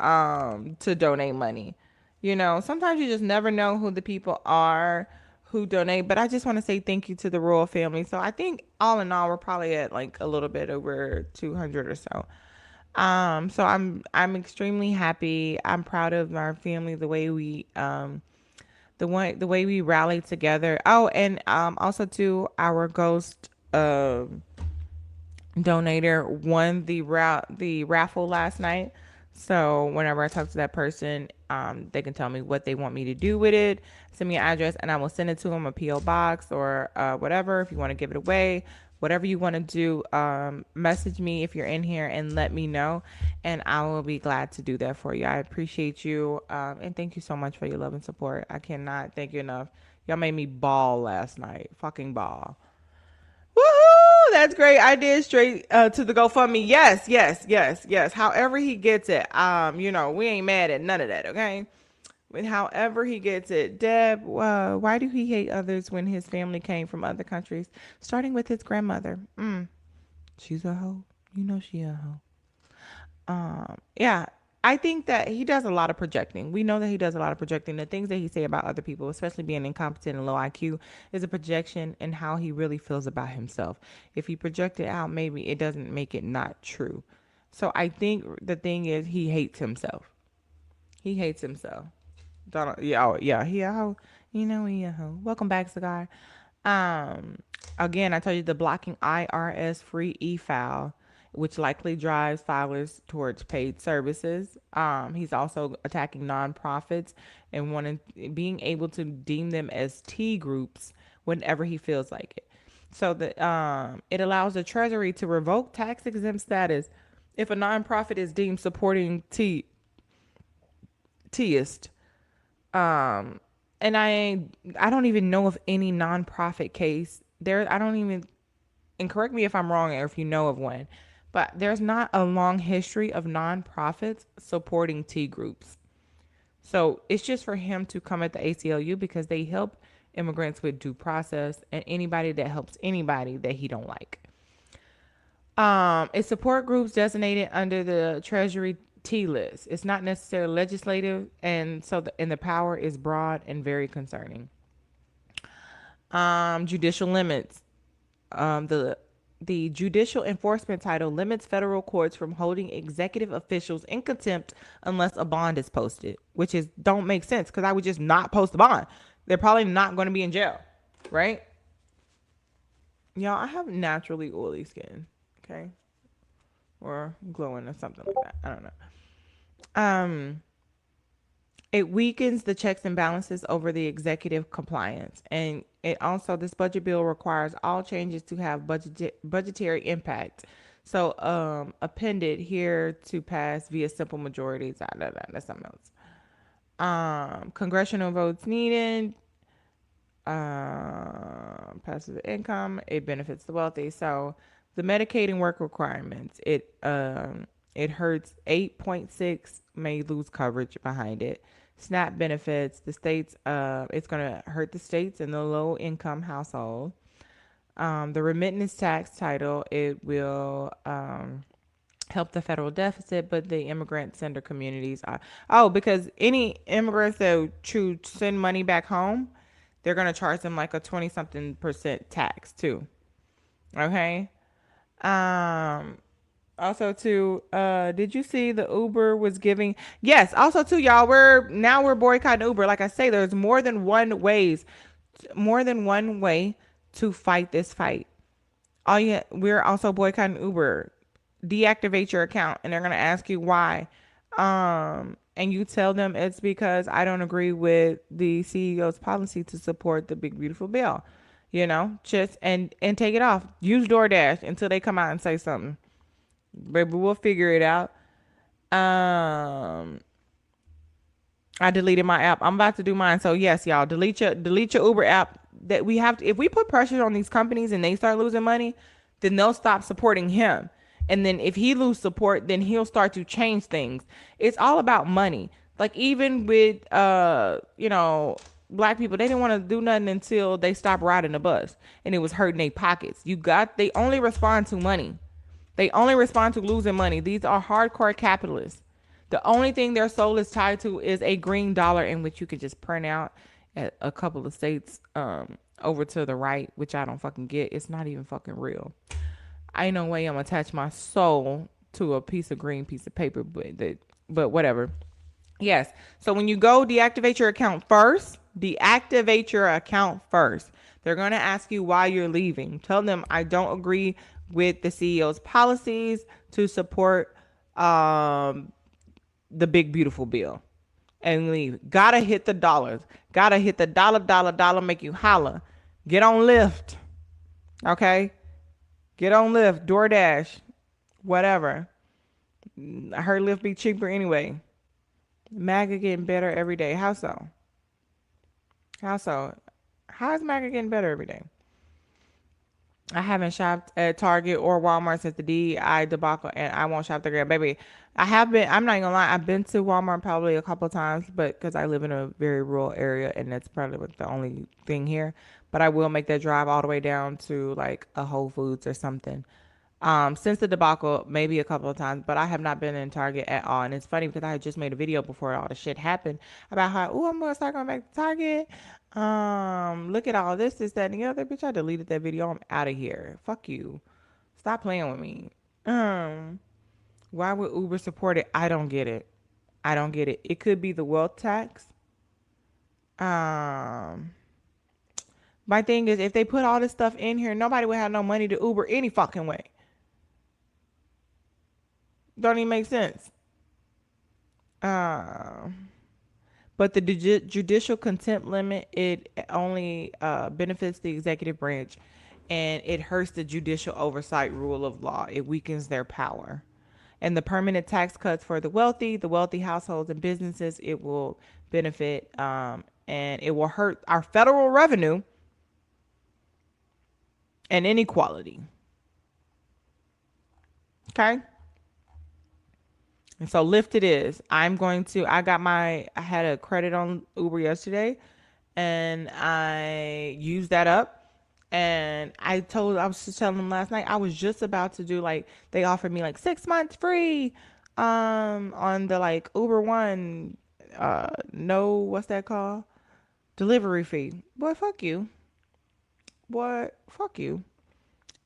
donate money. You know, sometimes you just never know who the people are who donate, but I just want to say thank you to the royal family. So I think all in all, we're probably at like a little bit over 200 or so. So I'm extremely happy. I'm proud of our family, the way we the way we rallied together. Oh, and also to our ghost donator won the raffle last night. So whenever I talk to that person, they can tell me what they want me to do with it. Send me an address and I will send it to them, a PO box or whatever. If you want to give it away, whatever you want to do, message me if you're in here and let me know, and I will be glad to do that for you. I appreciate you, and thank you so much for your love and support. I cannot thank you enough. Y'all made me bawl last night, fucking bawl. Woohoo! That's great. I did straight to the GoFundMe. Yes. However he gets it, you know, we ain't mad at none of that, okay? But however he gets it. Deb, why do he hate others when his family came from other countries? Starting with his grandmother. She's a hoe. You know she a hoe. Yeah. I think that he does a lot of projecting. We know that he does a lot of projecting. The things that he say about other people, especially being incompetent and low IQ, is a projection and how he really feels about himself. If he projected out, maybe it doesn't make it not true. So I think the thing is he hates himself. He hates himself. Donald, he a hoe. You know he a hoe. Welcome back, Cigar. Again, I told you the blocking IRS free e-file, which likely drives filers towards paid services. He's also attacking nonprofits and being able to deem them as T groups whenever he feels like it. So that it allows the Treasury to revoke tax exempt status if a nonprofit is deemed supporting Tist. And I don't even know of any nonprofit case there. I don't even, and correct me if I'm wrong or if you know of one, but there's not a long history of nonprofits supporting T groups. So it's just for him to come at the ACLU because they help immigrants with due process and anybody that helps anybody that he don't like. It's support groups designated under the Treasury T list. It's not necessarily legislative, and so the power is broad and very concerning. Judicial limits. The judicial enforcement title limits federal courts from holding executive officials in contempt unless a bond is posted, which is don't make sense because I would just not post a bond. They're probably not going to be in jail, right? Y'all, I have naturally oily skin, okay, or glowing or something like that. I don't know. It weakens the checks and balances over the executive compliance. And it also, this budget bill requires all changes to have budgetary impact. So appended here to pass via simple majority. That's something else. Congressional votes needed. Passive income. It benefits the wealthy. So the Medicaid and work requirements. It hurts 8.6 may lose coverage behind it. SNAP benefits the states. It's going to hurt the states and the low income household. The remittance tax title, it will help the federal deficit, but the immigrant sender communities are because any immigrants that send money back home, they're going to charge them like a 20-something% tax too. Okay. Also too, did you see the Uber was giving? Yes. Also too, y'all, we're boycotting Uber. Like I say, there's more than one way to fight this fight. We're also boycotting Uber. Deactivate your account, and they're gonna ask you why. And you tell them it's because I don't agree with the CEO's policy to support the big beautiful bill. You know, just and take it off. Use DoorDash until they come out and say something. Baby, we'll figure it out. I deleted my app. I'm about to do mine. So yes, y'all, delete your Uber app. That we have to, if we put pressure on these companies and they start losing money, then they'll stop supporting him. And then if he loses support, then he'll start to change things. It's all about money. Like even with black people, they didn't want to do nothing until they stopped riding the bus and it was hurting their pockets. They only respond to money. They only respond to losing money. These are hardcore capitalists. The only thing their soul is tied to is a green dollar in which you can just print out at a couple of states over to the right, which I don't fucking get. It's not even fucking real. I ain't no way I'm gonna attach my soul to a piece of green piece of paper, but whatever. Yes. So when you go deactivate your account first, deactivate your account first. They're going to ask you why you're leaving. Tell them I don't agree with the CEO's policies to support the big beautiful bill, and leave. Gotta hit the dollars. Gotta hit the dollar make you holla. Get on Lyft. Okay? Get on Lyft, DoorDash, whatever. I heard Lyft be cheaper anyway. MAGA getting better every day. How so? How so? How is MAGA getting better every day? I haven't shopped at Target or Walmart since the DEI debacle, and I won't shop there, baby. I have been. I'm not gonna lie. I've been to Walmart probably a couple of times, but because I live in a very rural area, and that's probably the only thing here. But I will make that drive all the way down to like a Whole Foods or something. Since the debacle, maybe a couple of times, but I have not been in Target at all. And it's funny because I had just made a video before all the shit happened about how, I'm gonna start going back to Target. Look at all this, that, and the other. Bitch, I deleted that video. I'm out of here. Fuck you. Stop playing with me. Why would Uber support it? I don't get it. I don't get it. It could be the wealth tax. My thing is, if they put all this stuff in here, nobody would have no money to Uber any fucking way. Don't even make sense. But the judicial contempt limit, it only benefits the executive branch, and it hurts the judicial oversight rule of law. It weakens their power. And the permanent tax cuts for the wealthy households and businesses, it will benefit, and it will hurt our federal revenue and inequality. Okay? And so Lyft it is. I had a credit on Uber yesterday, and I used that up. And I was just telling them last night, I was just about to do like, they offered me like 6 months free on the like Uber One, no, what's that called? Delivery fee. Boy, fuck you. Boy, fuck you.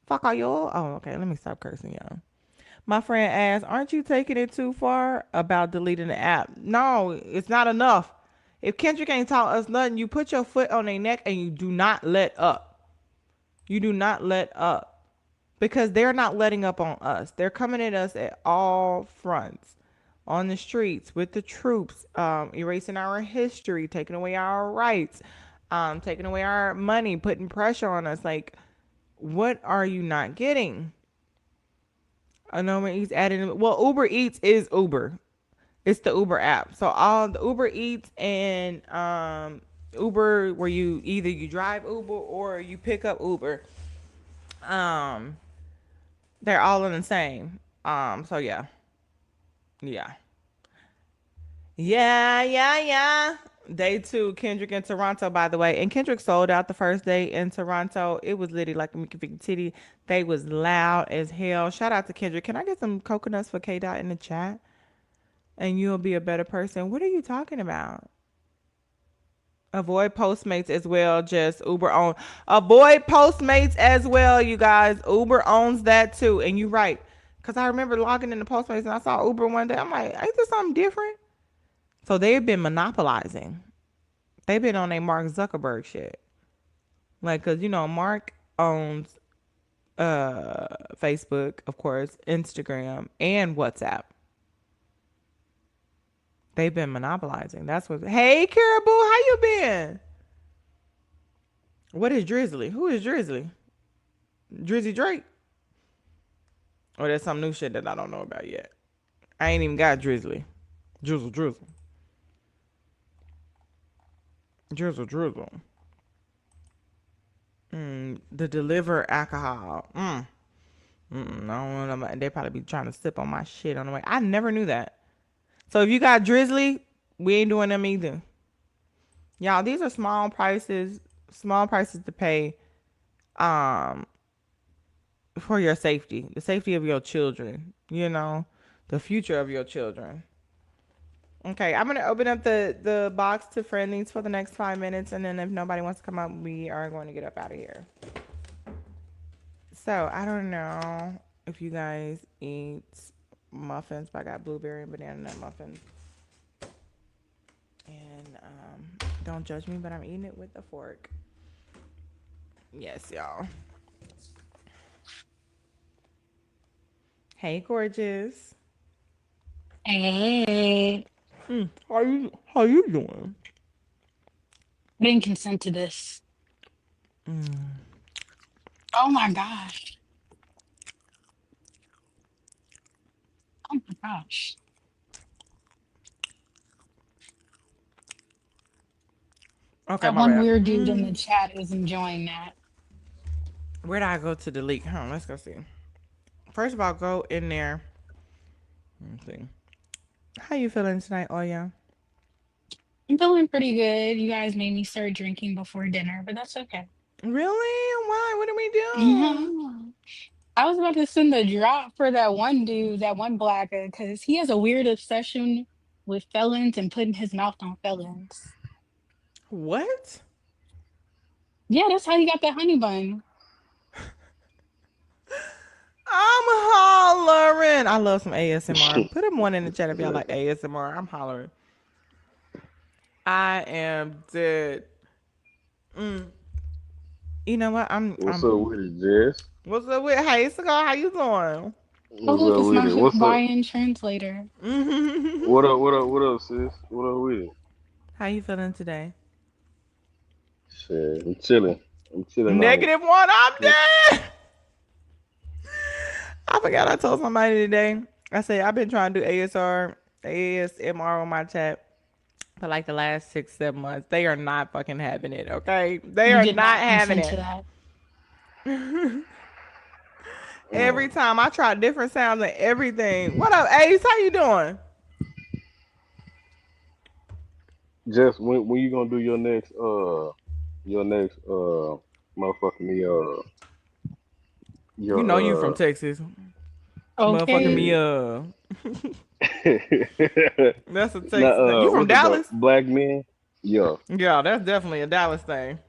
Fuck all y'all. Oh, okay. Let me stop cursing, y'all. My friend asked, aren't you taking it too far about deleting the app? No, it's not enough. If Kendrick ain't taught us nothing, you put your foot on their neck and you do not let up. You do not let up. Because they're not letting up on us. They're coming at us at all fronts. On the streets, with the troops, erasing our history, taking away our rights, taking away our money, putting pressure on us. Like, what are you not getting? I know when he's adding. Well, Uber Eats is Uber. It's the Uber app. So all the Uber Eats and Uber, where you drive Uber or you pick up Uber, they're all in the same. So yeah. Day two, Kendrick in Toronto, by the way. And Kendrick sold out the first day in Toronto. It was literally like a Mickey Ficky Titty. They was loud as hell. Shout out to Kendrick. Can I get some coconuts for K Dot in the chat? And you'll be a better person. What are you talking about? Avoid Postmates as well. Just Uber own. Avoid Postmates as well, you guys. Uber owns that too. And you're right. Because I remember logging into Postmates and I saw Uber one day. I'm like, ain't there something different? So they've been monopolizing. They've been on a Mark Zuckerberg shit. Like, because, Mark owns Facebook, of course, Instagram, and WhatsApp. They've been monopolizing. That's what. Hey, Caribou, how you been? What is Drizzly? Who is Drizzly? Drizzy Drake? Or there's some new shit that I don't know about yet. I ain't even got Drizzly. Drizzle. The deliver alcohol. No, they probably be trying to sip on my shit on the way. I never knew that. So if you got Drizzly, we ain't doing them either. Y'all, these are small prices to pay for your safety, the safety of your children, the future of your children. Okay, I'm going to open up the box to friendlies for the next 5 minutes, and then if nobody wants to come up, we are going to get up out of here. So, I don't know if you guys eat muffins, but I got blueberry and banana nut muffins. And don't judge me, but I'm eating it with a fork. Yes, y'all. Hey, gorgeous. Hey. How you doing? I didn't consent to this. Oh my gosh. Oh my gosh. Okay, That my one bad. weird dude in the chat is enjoying that. Where did I go to delete? Let's go see. First of all, go in there. Let's see. How you feeling tonight, Oya? I'm feeling pretty good. You guys made me start drinking before dinner, but that's okay. Really? Why? What do we do? Yeah. I was about to send a drop for that one dude, that one blacker, because he has a weird obsession with felons and putting his mouth on felons. What? Yeah, that's how he got that honey bun. I'm hollering. I love some ASMR. Put one in the chat if y'all like ASMR. I'm hollering. I am dead. You know what? What's up with it, Jess? What's up with? Hey, Cigar, how you doing? Oh, What's look, up it's with my it? What's up? Hawaiian translator. What up, sis? What up with it? How you feeling today? Shit, I'm chilling. I'm chilling out here. -1. I'm dead. I forgot I told somebody today. I said I've been trying to do ASMR on my chat for like the last 6-7 months. They are not fucking having it. Okay, they You are did not not having consent it. to that. Every time I try different sounds and everything. What up, Ace? How you doing? Jess, when you gonna do your next motherfucking me. You know you from Your Texas. Motherfucking me Okay. That's a Now, Texas thing. You from what's it the Dallas? black men? Yeah, Yeah, that's definitely a Dallas thing.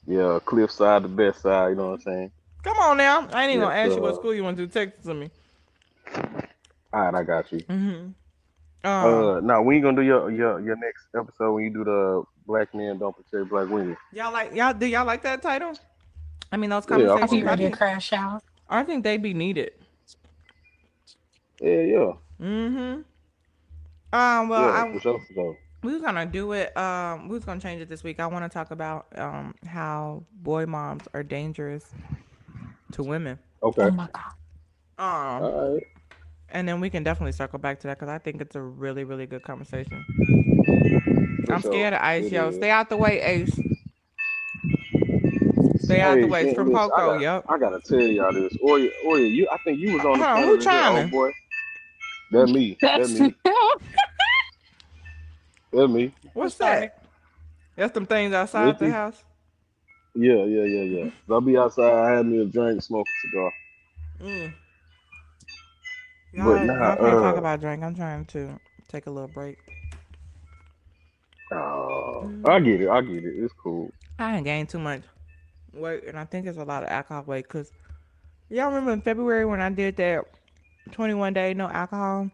yeah, Cliffside, the best side. You know what I'm saying? Come on now. I ain't even Yes, gonna ask you what school you went to. Text to me. all right, I got you. Now we ain't gonna do your next episode when you do the black men don't protect black women. Do y'all like that title? I mean those Yeah, I I'll be fuck conversations. with ready to you. crash out. I think they be needed. Yeah, yeah, Mm-hmm. Well, yeah, for sure, for sure. we was gonna do it. We was gonna change it this week. I want to talk about how boy moms are dangerous to women. Oh Okay, my god. Um, all right, and then we can definitely circle back to that because I think it's a really, really good conversation. for I'm sure. scared of Ice, It yo. is. Stay out the way, Ace. Stay out the Hey, way. It's man, from listen, Poco. Yep. I gotta tell y'all this. Oya, you, I think you was on the Hold on. panel Who in here, oh chiming? boy. That me, that That's me, that me. I'm What's sorry. that? That's them things outside the Ricky. house. Yeah. I'll be outside. I had me a drink, smoke a cigar. Mm. But Y'all can't talk about drink. I'm trying to take a little break. I get it. I get it. It's cool. I ain't gained too much weight, and I think it's a lot of alcohol weight. Cause y'all remember in February when I did that 21 day no alcohol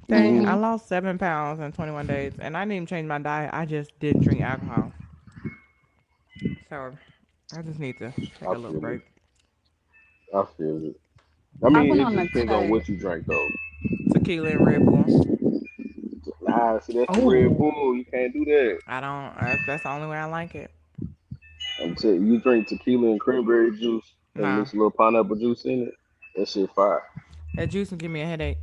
thing? I Hmm. Hmm. lost 7 pounds in 21 days, and I didn't even change my diet. I just didn't drink alcohol. So I just need to take I a little feel it. break. I feel it. I I mean, went it on just a depends on cut. what you drink, though. Tequila and Red Bull. Nah, see, that's the Red Oh. Bull. You can't do that. I don't. That's the only way I like it. I'm telling you, you drink tequila and cranberry juice and Nah, mix a little pineapple juice in it. That shit fire. that juice will give me a headache.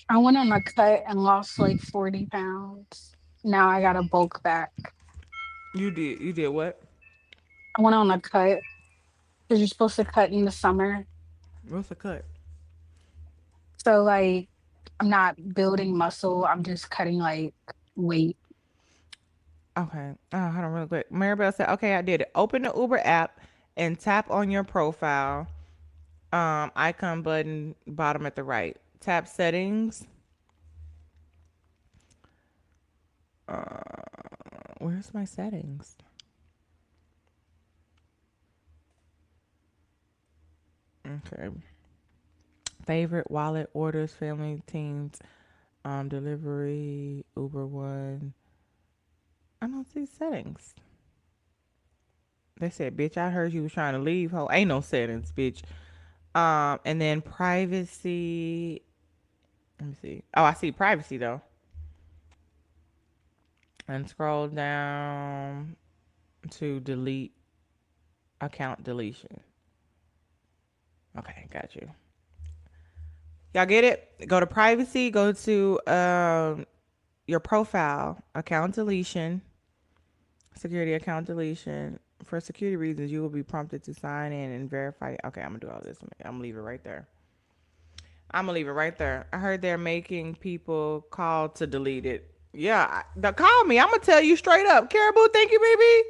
I went on a cut and lost like 40 pounds. Now I got to bulk back. You did. You did what? I went on a cut because you're supposed to cut in the summer. What's the cut? So like I'm not building muscle. I'm just cutting like weight. Okay. Hold on real quick. Maribel said, okay, I did it. Open the Uber app and tap on your profile. Icon button bottom at the right. Tap settings. Where's my settings? Okay. Favorite wallet orders, family, teams, delivery, Uber One. I don't see settings. They said, bitch, I heard you was trying to leave. Ho, ain't no settings, bitch. And then privacy. Let me see. Oh, I see privacy though. And scroll down to delete account deletion. Okay, got you. Y'all get it? Go to privacy, go to your profile, account deletion, security account deletion. For security reasons, you will be prompted to sign in and verify. Okay, I'm gonna do all this. I'm gonna leave it right there. I'm gonna leave it right there. I heard they're making people call to delete it. Yeah, call me. I'm gonna tell you straight up. Caribou, thank you, baby.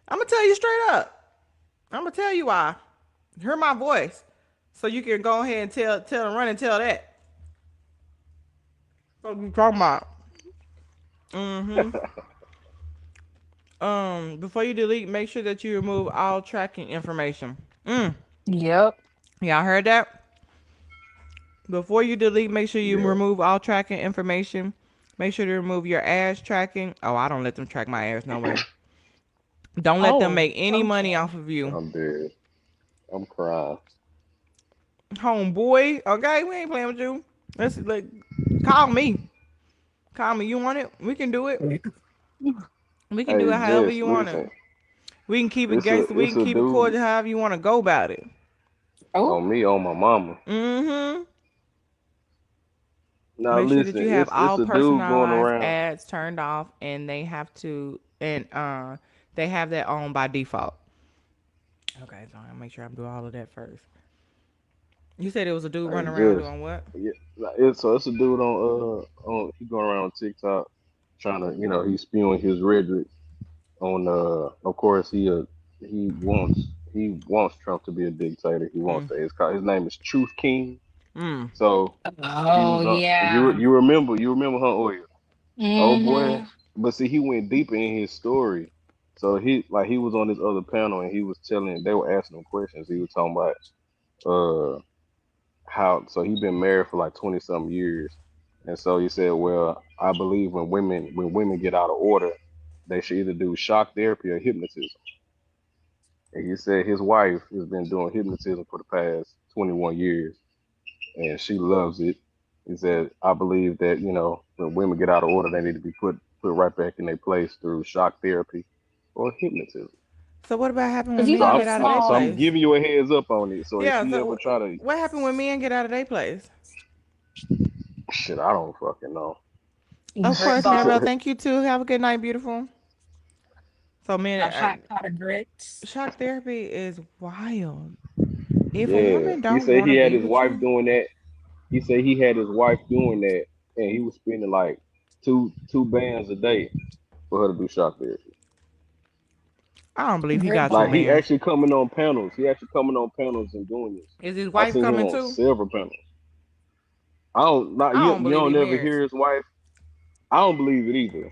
I'm gonna tell you straight up. I'm gonna tell you why. Hear my voice, so you can go ahead and tell and run and tell that. What you talking about? Mm-hmm. Before you delete, make sure that you remove all tracking information. Yep. Y'all heard that? Before you delete, make sure you Yeah. remove all tracking information. Make sure to remove your ass tracking. Oh, I don't let them track my ass. No way. Don't let them Oh, make any money okay. off of you. I'm dead. I'm crying. Homeboy. Okay, we ain't playing with you. Let's like call me. Call me. You want it? We can do it. We can do Hey, it however Jess, you want it. listen. We can keep it gangster. We It's can a keep it dude cordial however you want to go about it. Oh, on me, on my mama. Mm-hmm. Now Make sure that listen, you have it's all a dude going personalized around. ads turned off, and they have that on by default. Okay, so I'll make sure I'm doing all of that first. You said it was a dude Hey, running around Jess. doing what? Yeah, like, it's a dude on he going around TikTok trying to, he's spewing his rhetoric on of course he wants Trump to be a dictator. He wants that. His name is Truth King. Mm. So he Oh was on. yeah. You remember Hunt Oil? Oh boy, Mm-hmm. but see, he went deeper in his story. So he was on this other panel and he was telling. They were asking him questions. He was talking about how. So he been married for like 20 something years, and so he said, well, I believe when women get out of order, they should either do shock therapy or hypnotism. And he said his wife has been doing hypnotism for the past 21 years, and she loves it. He said, I believe that, when women get out of order, they need to be put right back in their place through shock therapy or hypnotism. So what about happen Cause when you So men know I'm get it's out of their so small. I'm place? giving you a heads up on it. So if Yeah. she ever So try to what happened when men get out of their place? shit, I don't fucking know. Of Grit course, Maribel. ball. Thank you too. Have a good night, beautiful. So A men, hot pot of grits. shock therapy is wild. If a Yeah. woman He don't said want he to had be his with wife you, doing that. He said he had his wife doing that and he was spending like two bands a day for her to do shock therapy. I don't believe he Grit got two Like he ball. bands. actually coming on panels. He actually coming on panels and doing this. Is his I wife seen him coming on too? several panels. I don't not I you don't you believe don't he ever married. hear his wife. I don't believe it either.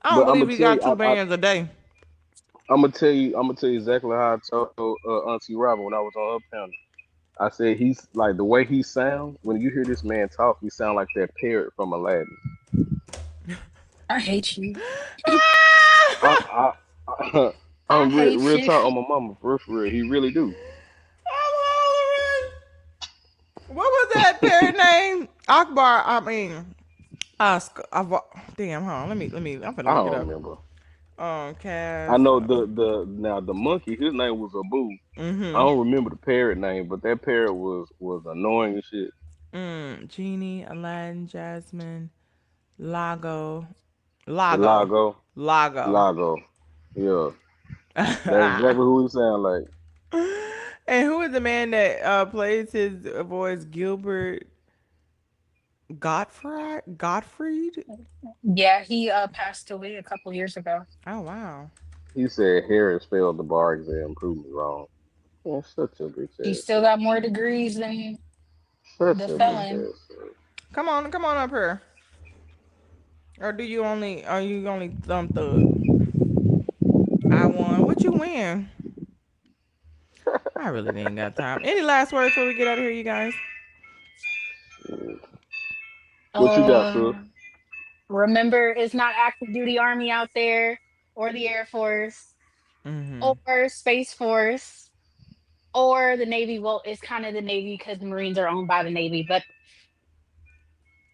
I don't But I'm believe gonna he tell got you, two bands a day. I'm gonna tell you exactly how I told Auntie Robin when I was on her panel. I said he's like the way he sounds. When you hear this man talk, he sound like that parrot from Aladdin. I hate you. I, I I I'm hate real you. talk on my mama, for real. He really do. What was that parrot name? Akbar. I mean, Oscar. Damn. Hold on. Let me. I'm gonna I look it don't up. remember. I Cass. know the monkey. His name was Abu. I Mm-hmm. don't remember the parrot name, but that parrot was annoying as shit. Genie, Aladdin, Jasmine, Lago, Lago, Lago, Lago. Lago. Yeah, that's exactly who he sound like. And who is the man that plays his voice? Gilbert Gottfried? Yeah, he passed away a couple years ago. Oh wow. He said Harris failed the bar exam, proved me wrong. Man, shut your bitch He ass still up. got more degrees than Shut the your bitch felon. ass up. Come on up here. Or do you only are you only thumb thug? I won. What you win? I really ain't got time. Any last words before we get out of here, you guys? What you got, Uh, sis? remember, it's not active duty army out there, or the Air Force, Mm-hmm. or Space Force, or the Navy. Well, it's kind of the Navy because the Marines are owned by the Navy, but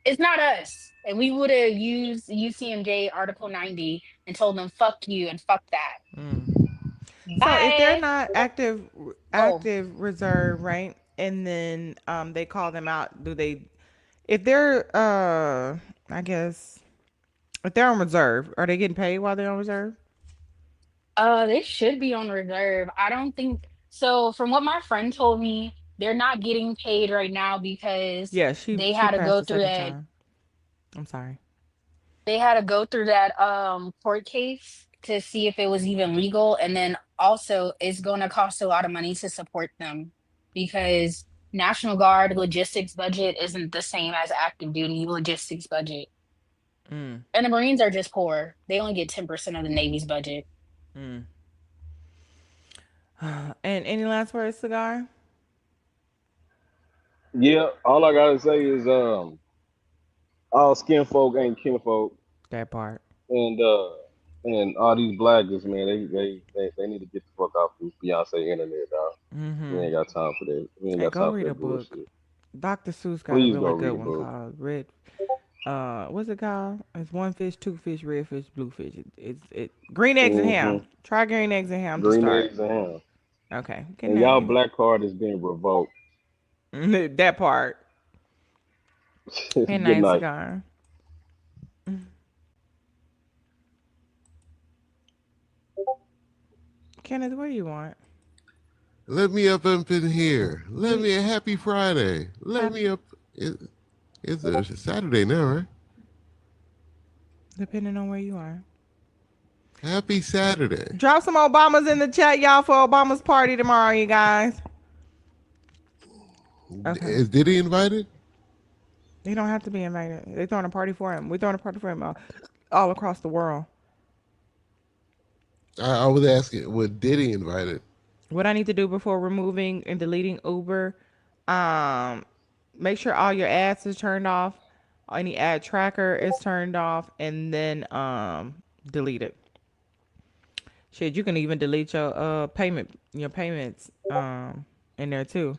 it's not us. And we would have used UCMJ Article 90 and told them, fuck you and fuck that. Mm. So if they're Bye. not Oh, active reserve, right? And then they call them out, do they if they're I guess if they're on reserve, are they getting paid while they're on reserve? they should be on reserve. I don't think so. From what my friend told me, they're not getting paid right now because Yeah, they she had to passed go the through second that. time. I'm sorry. They had to go through that court case to see if it was even legal, and then also it's going to cost a lot of money to support them because National Guard logistics budget isn't the same as active duty logistics budget. Mm, And the Marines are just poor. They only get 10% of the Navy's budget. mm. And any last words, cigar? Yeah, all I gotta say is all skin folk ain't kinfolk, That part. and all these blackers, man, they need to get the fuck off this Beyonce internet, dog. We Mm-hmm. ain't got time for that. We ain't Hey, got go time for read a that book. bullshit. Dr. Seuss got a Please go really read good a one book. called Red. What's it called? It's one fish, two fish, red fish, blue fish. It green eggs and Hmm. ham. Try green eggs and ham to Green start. eggs and ham. Okay. Good And y'all night. black card is being revoked. That part. Good Good night, night. cigar. Kenneth, what do you want? Let me up in here. Let me a happy Friday. Let Happy, me up. It's a Saturday now, right? depending on where you are. Happy Saturday. Drop some Obamas in the chat, y'all, for Obama's party tomorrow, you guys. Okay. Is Diddy invited? He don't have to be invited. They're throwing a party for him. We're throwing a party for him all across the world. I was asking, was Diddy invited? What I need to do before removing and deleting Uber, make sure all your ads is turned off. Any ad tracker is turned off, and then delete it. Shit, you can even delete your payments in there too.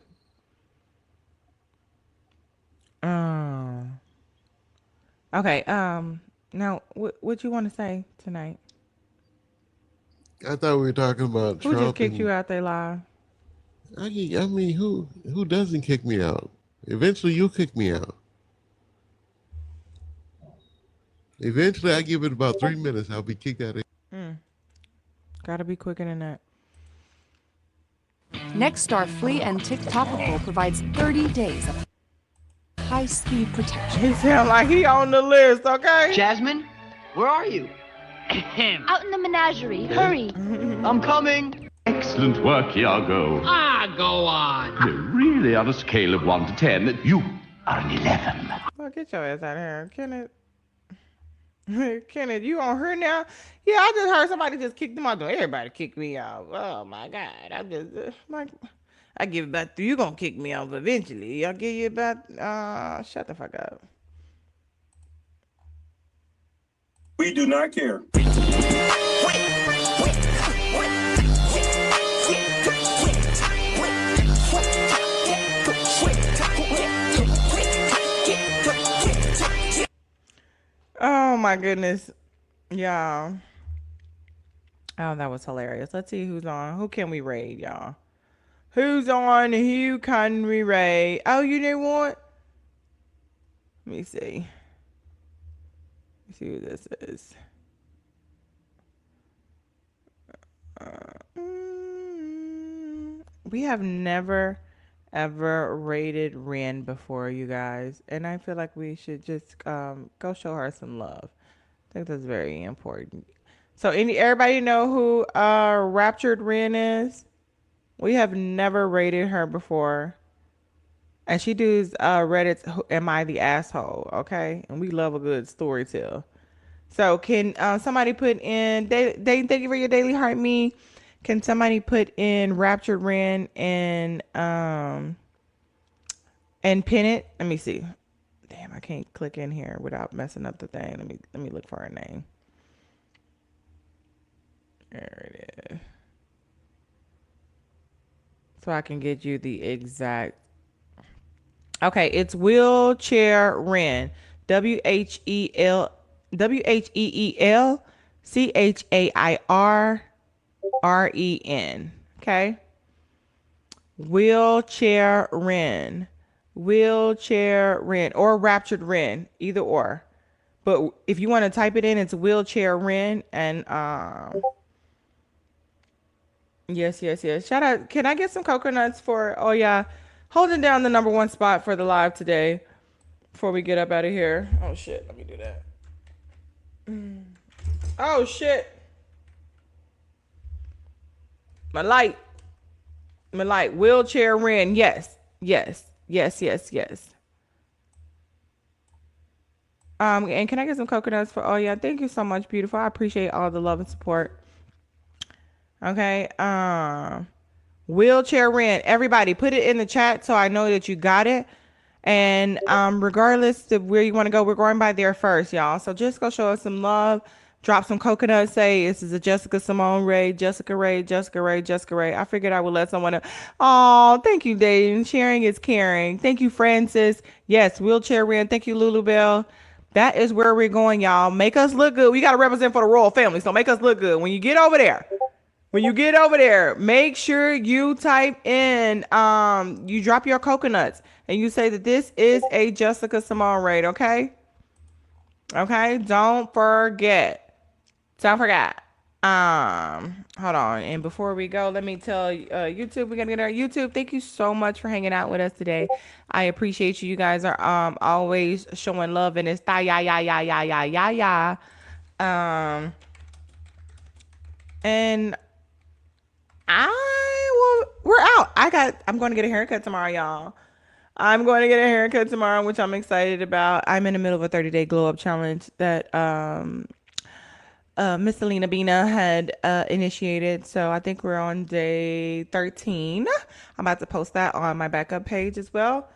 Okay. Now what you want to say tonight? I thought we were talking about Who Trump. Just kicked you out there live? I mean, who doesn't kick me out? Eventually, you kick me out. Eventually, I give it about 3 minutes. I'll be kicked out. Gotta be quicker than that. Nexstar Flea and Tick Topical provides 30 days of high-speed protection. He sound like he on the list, okay? Jasmine, where are you? Out in the menagerie. Hurry. I'm coming. Excellent work, Iago. Go on. Really, on a scale of 1 to 10, you are an 11. Well, get your ass out of here, Kenneth. Kenneth, you on her now? Yeah, I just heard somebody just kicked them out. Everybody kicked me out. Oh my God! I'm just like, I give it back to you. Gonna kick me out eventually. I'll give you back. Shut the fuck up. We do not care. Oh my goodness. Y'all. Oh, that was hilarious. Let's see who's on. Who can we raid, y'all? Who's on? Who can we raid? Oh, you know what? Let me see. Let's see who this is. We have never ever rated Ren before, you guys, and I feel like we should just go show her some love. I think that's very important. So everybody know who Raptured Ren is? We have never rated her before, and she does Reddit's Am I the Asshole? Okay, and we love a good story tell. So can somebody put in thank you for your daily heart me. Can somebody put in Raptured Ren and pin it? Let me see. Damn, I can't click in here without messing up the thing. Let me look for her name. There it is. So I can get you the exact. Okay, it's Wheelchair Ren. WHEEL CHAIRREN. Okay. Wheelchair Ren. Wheelchair Ren or Raptured Ren, either or. But if you want to type it in, it's Wheelchair Ren and yes. Shout out. Can I get some coconuts for holding down the #1 spot for the live today before we get up out of here. Oh shit, let me do that. Oh shit. My light. Wheelchair Ren. Yes. And can I get some coconuts for thank you so much, beautiful. I appreciate all the love and support. Okay. Wheelchair Ren. Everybody put it in the chat so I know that you got it. And regardless of where you want to go, we're going by there first, y'all. So just go show us some love. Drop some coconuts. Say this is a Jessica Cymone Ray. Jessica Ray. I figured I would let someone else. Oh, thank you, Dave. Sharing is caring. Thank you, Francis. Yes, Wheelchair Ren. Thank you, Lulu Bell. That is where we're going, y'all. Make us look good. We got to represent for the royal family, so make us look good. When you get over there, make sure you type in, you drop your coconuts and you say that this is a Jessica Cymone raid, okay? Okay, don't forget. Hold on. And before we go, let me tell YouTube, we're gonna get our YouTube. Thank you so much for hanging out with us today. I appreciate you. You guys are always showing love, and it's And we're out. I'm going to get a haircut tomorrow, y'all. I'm going to get a haircut tomorrow, which I'm excited about. I'm in the middle of a 30-day glow up challenge that Miss Selena Bina had initiated. So I think we're on day 13. I'm about to post that on my backup page as well.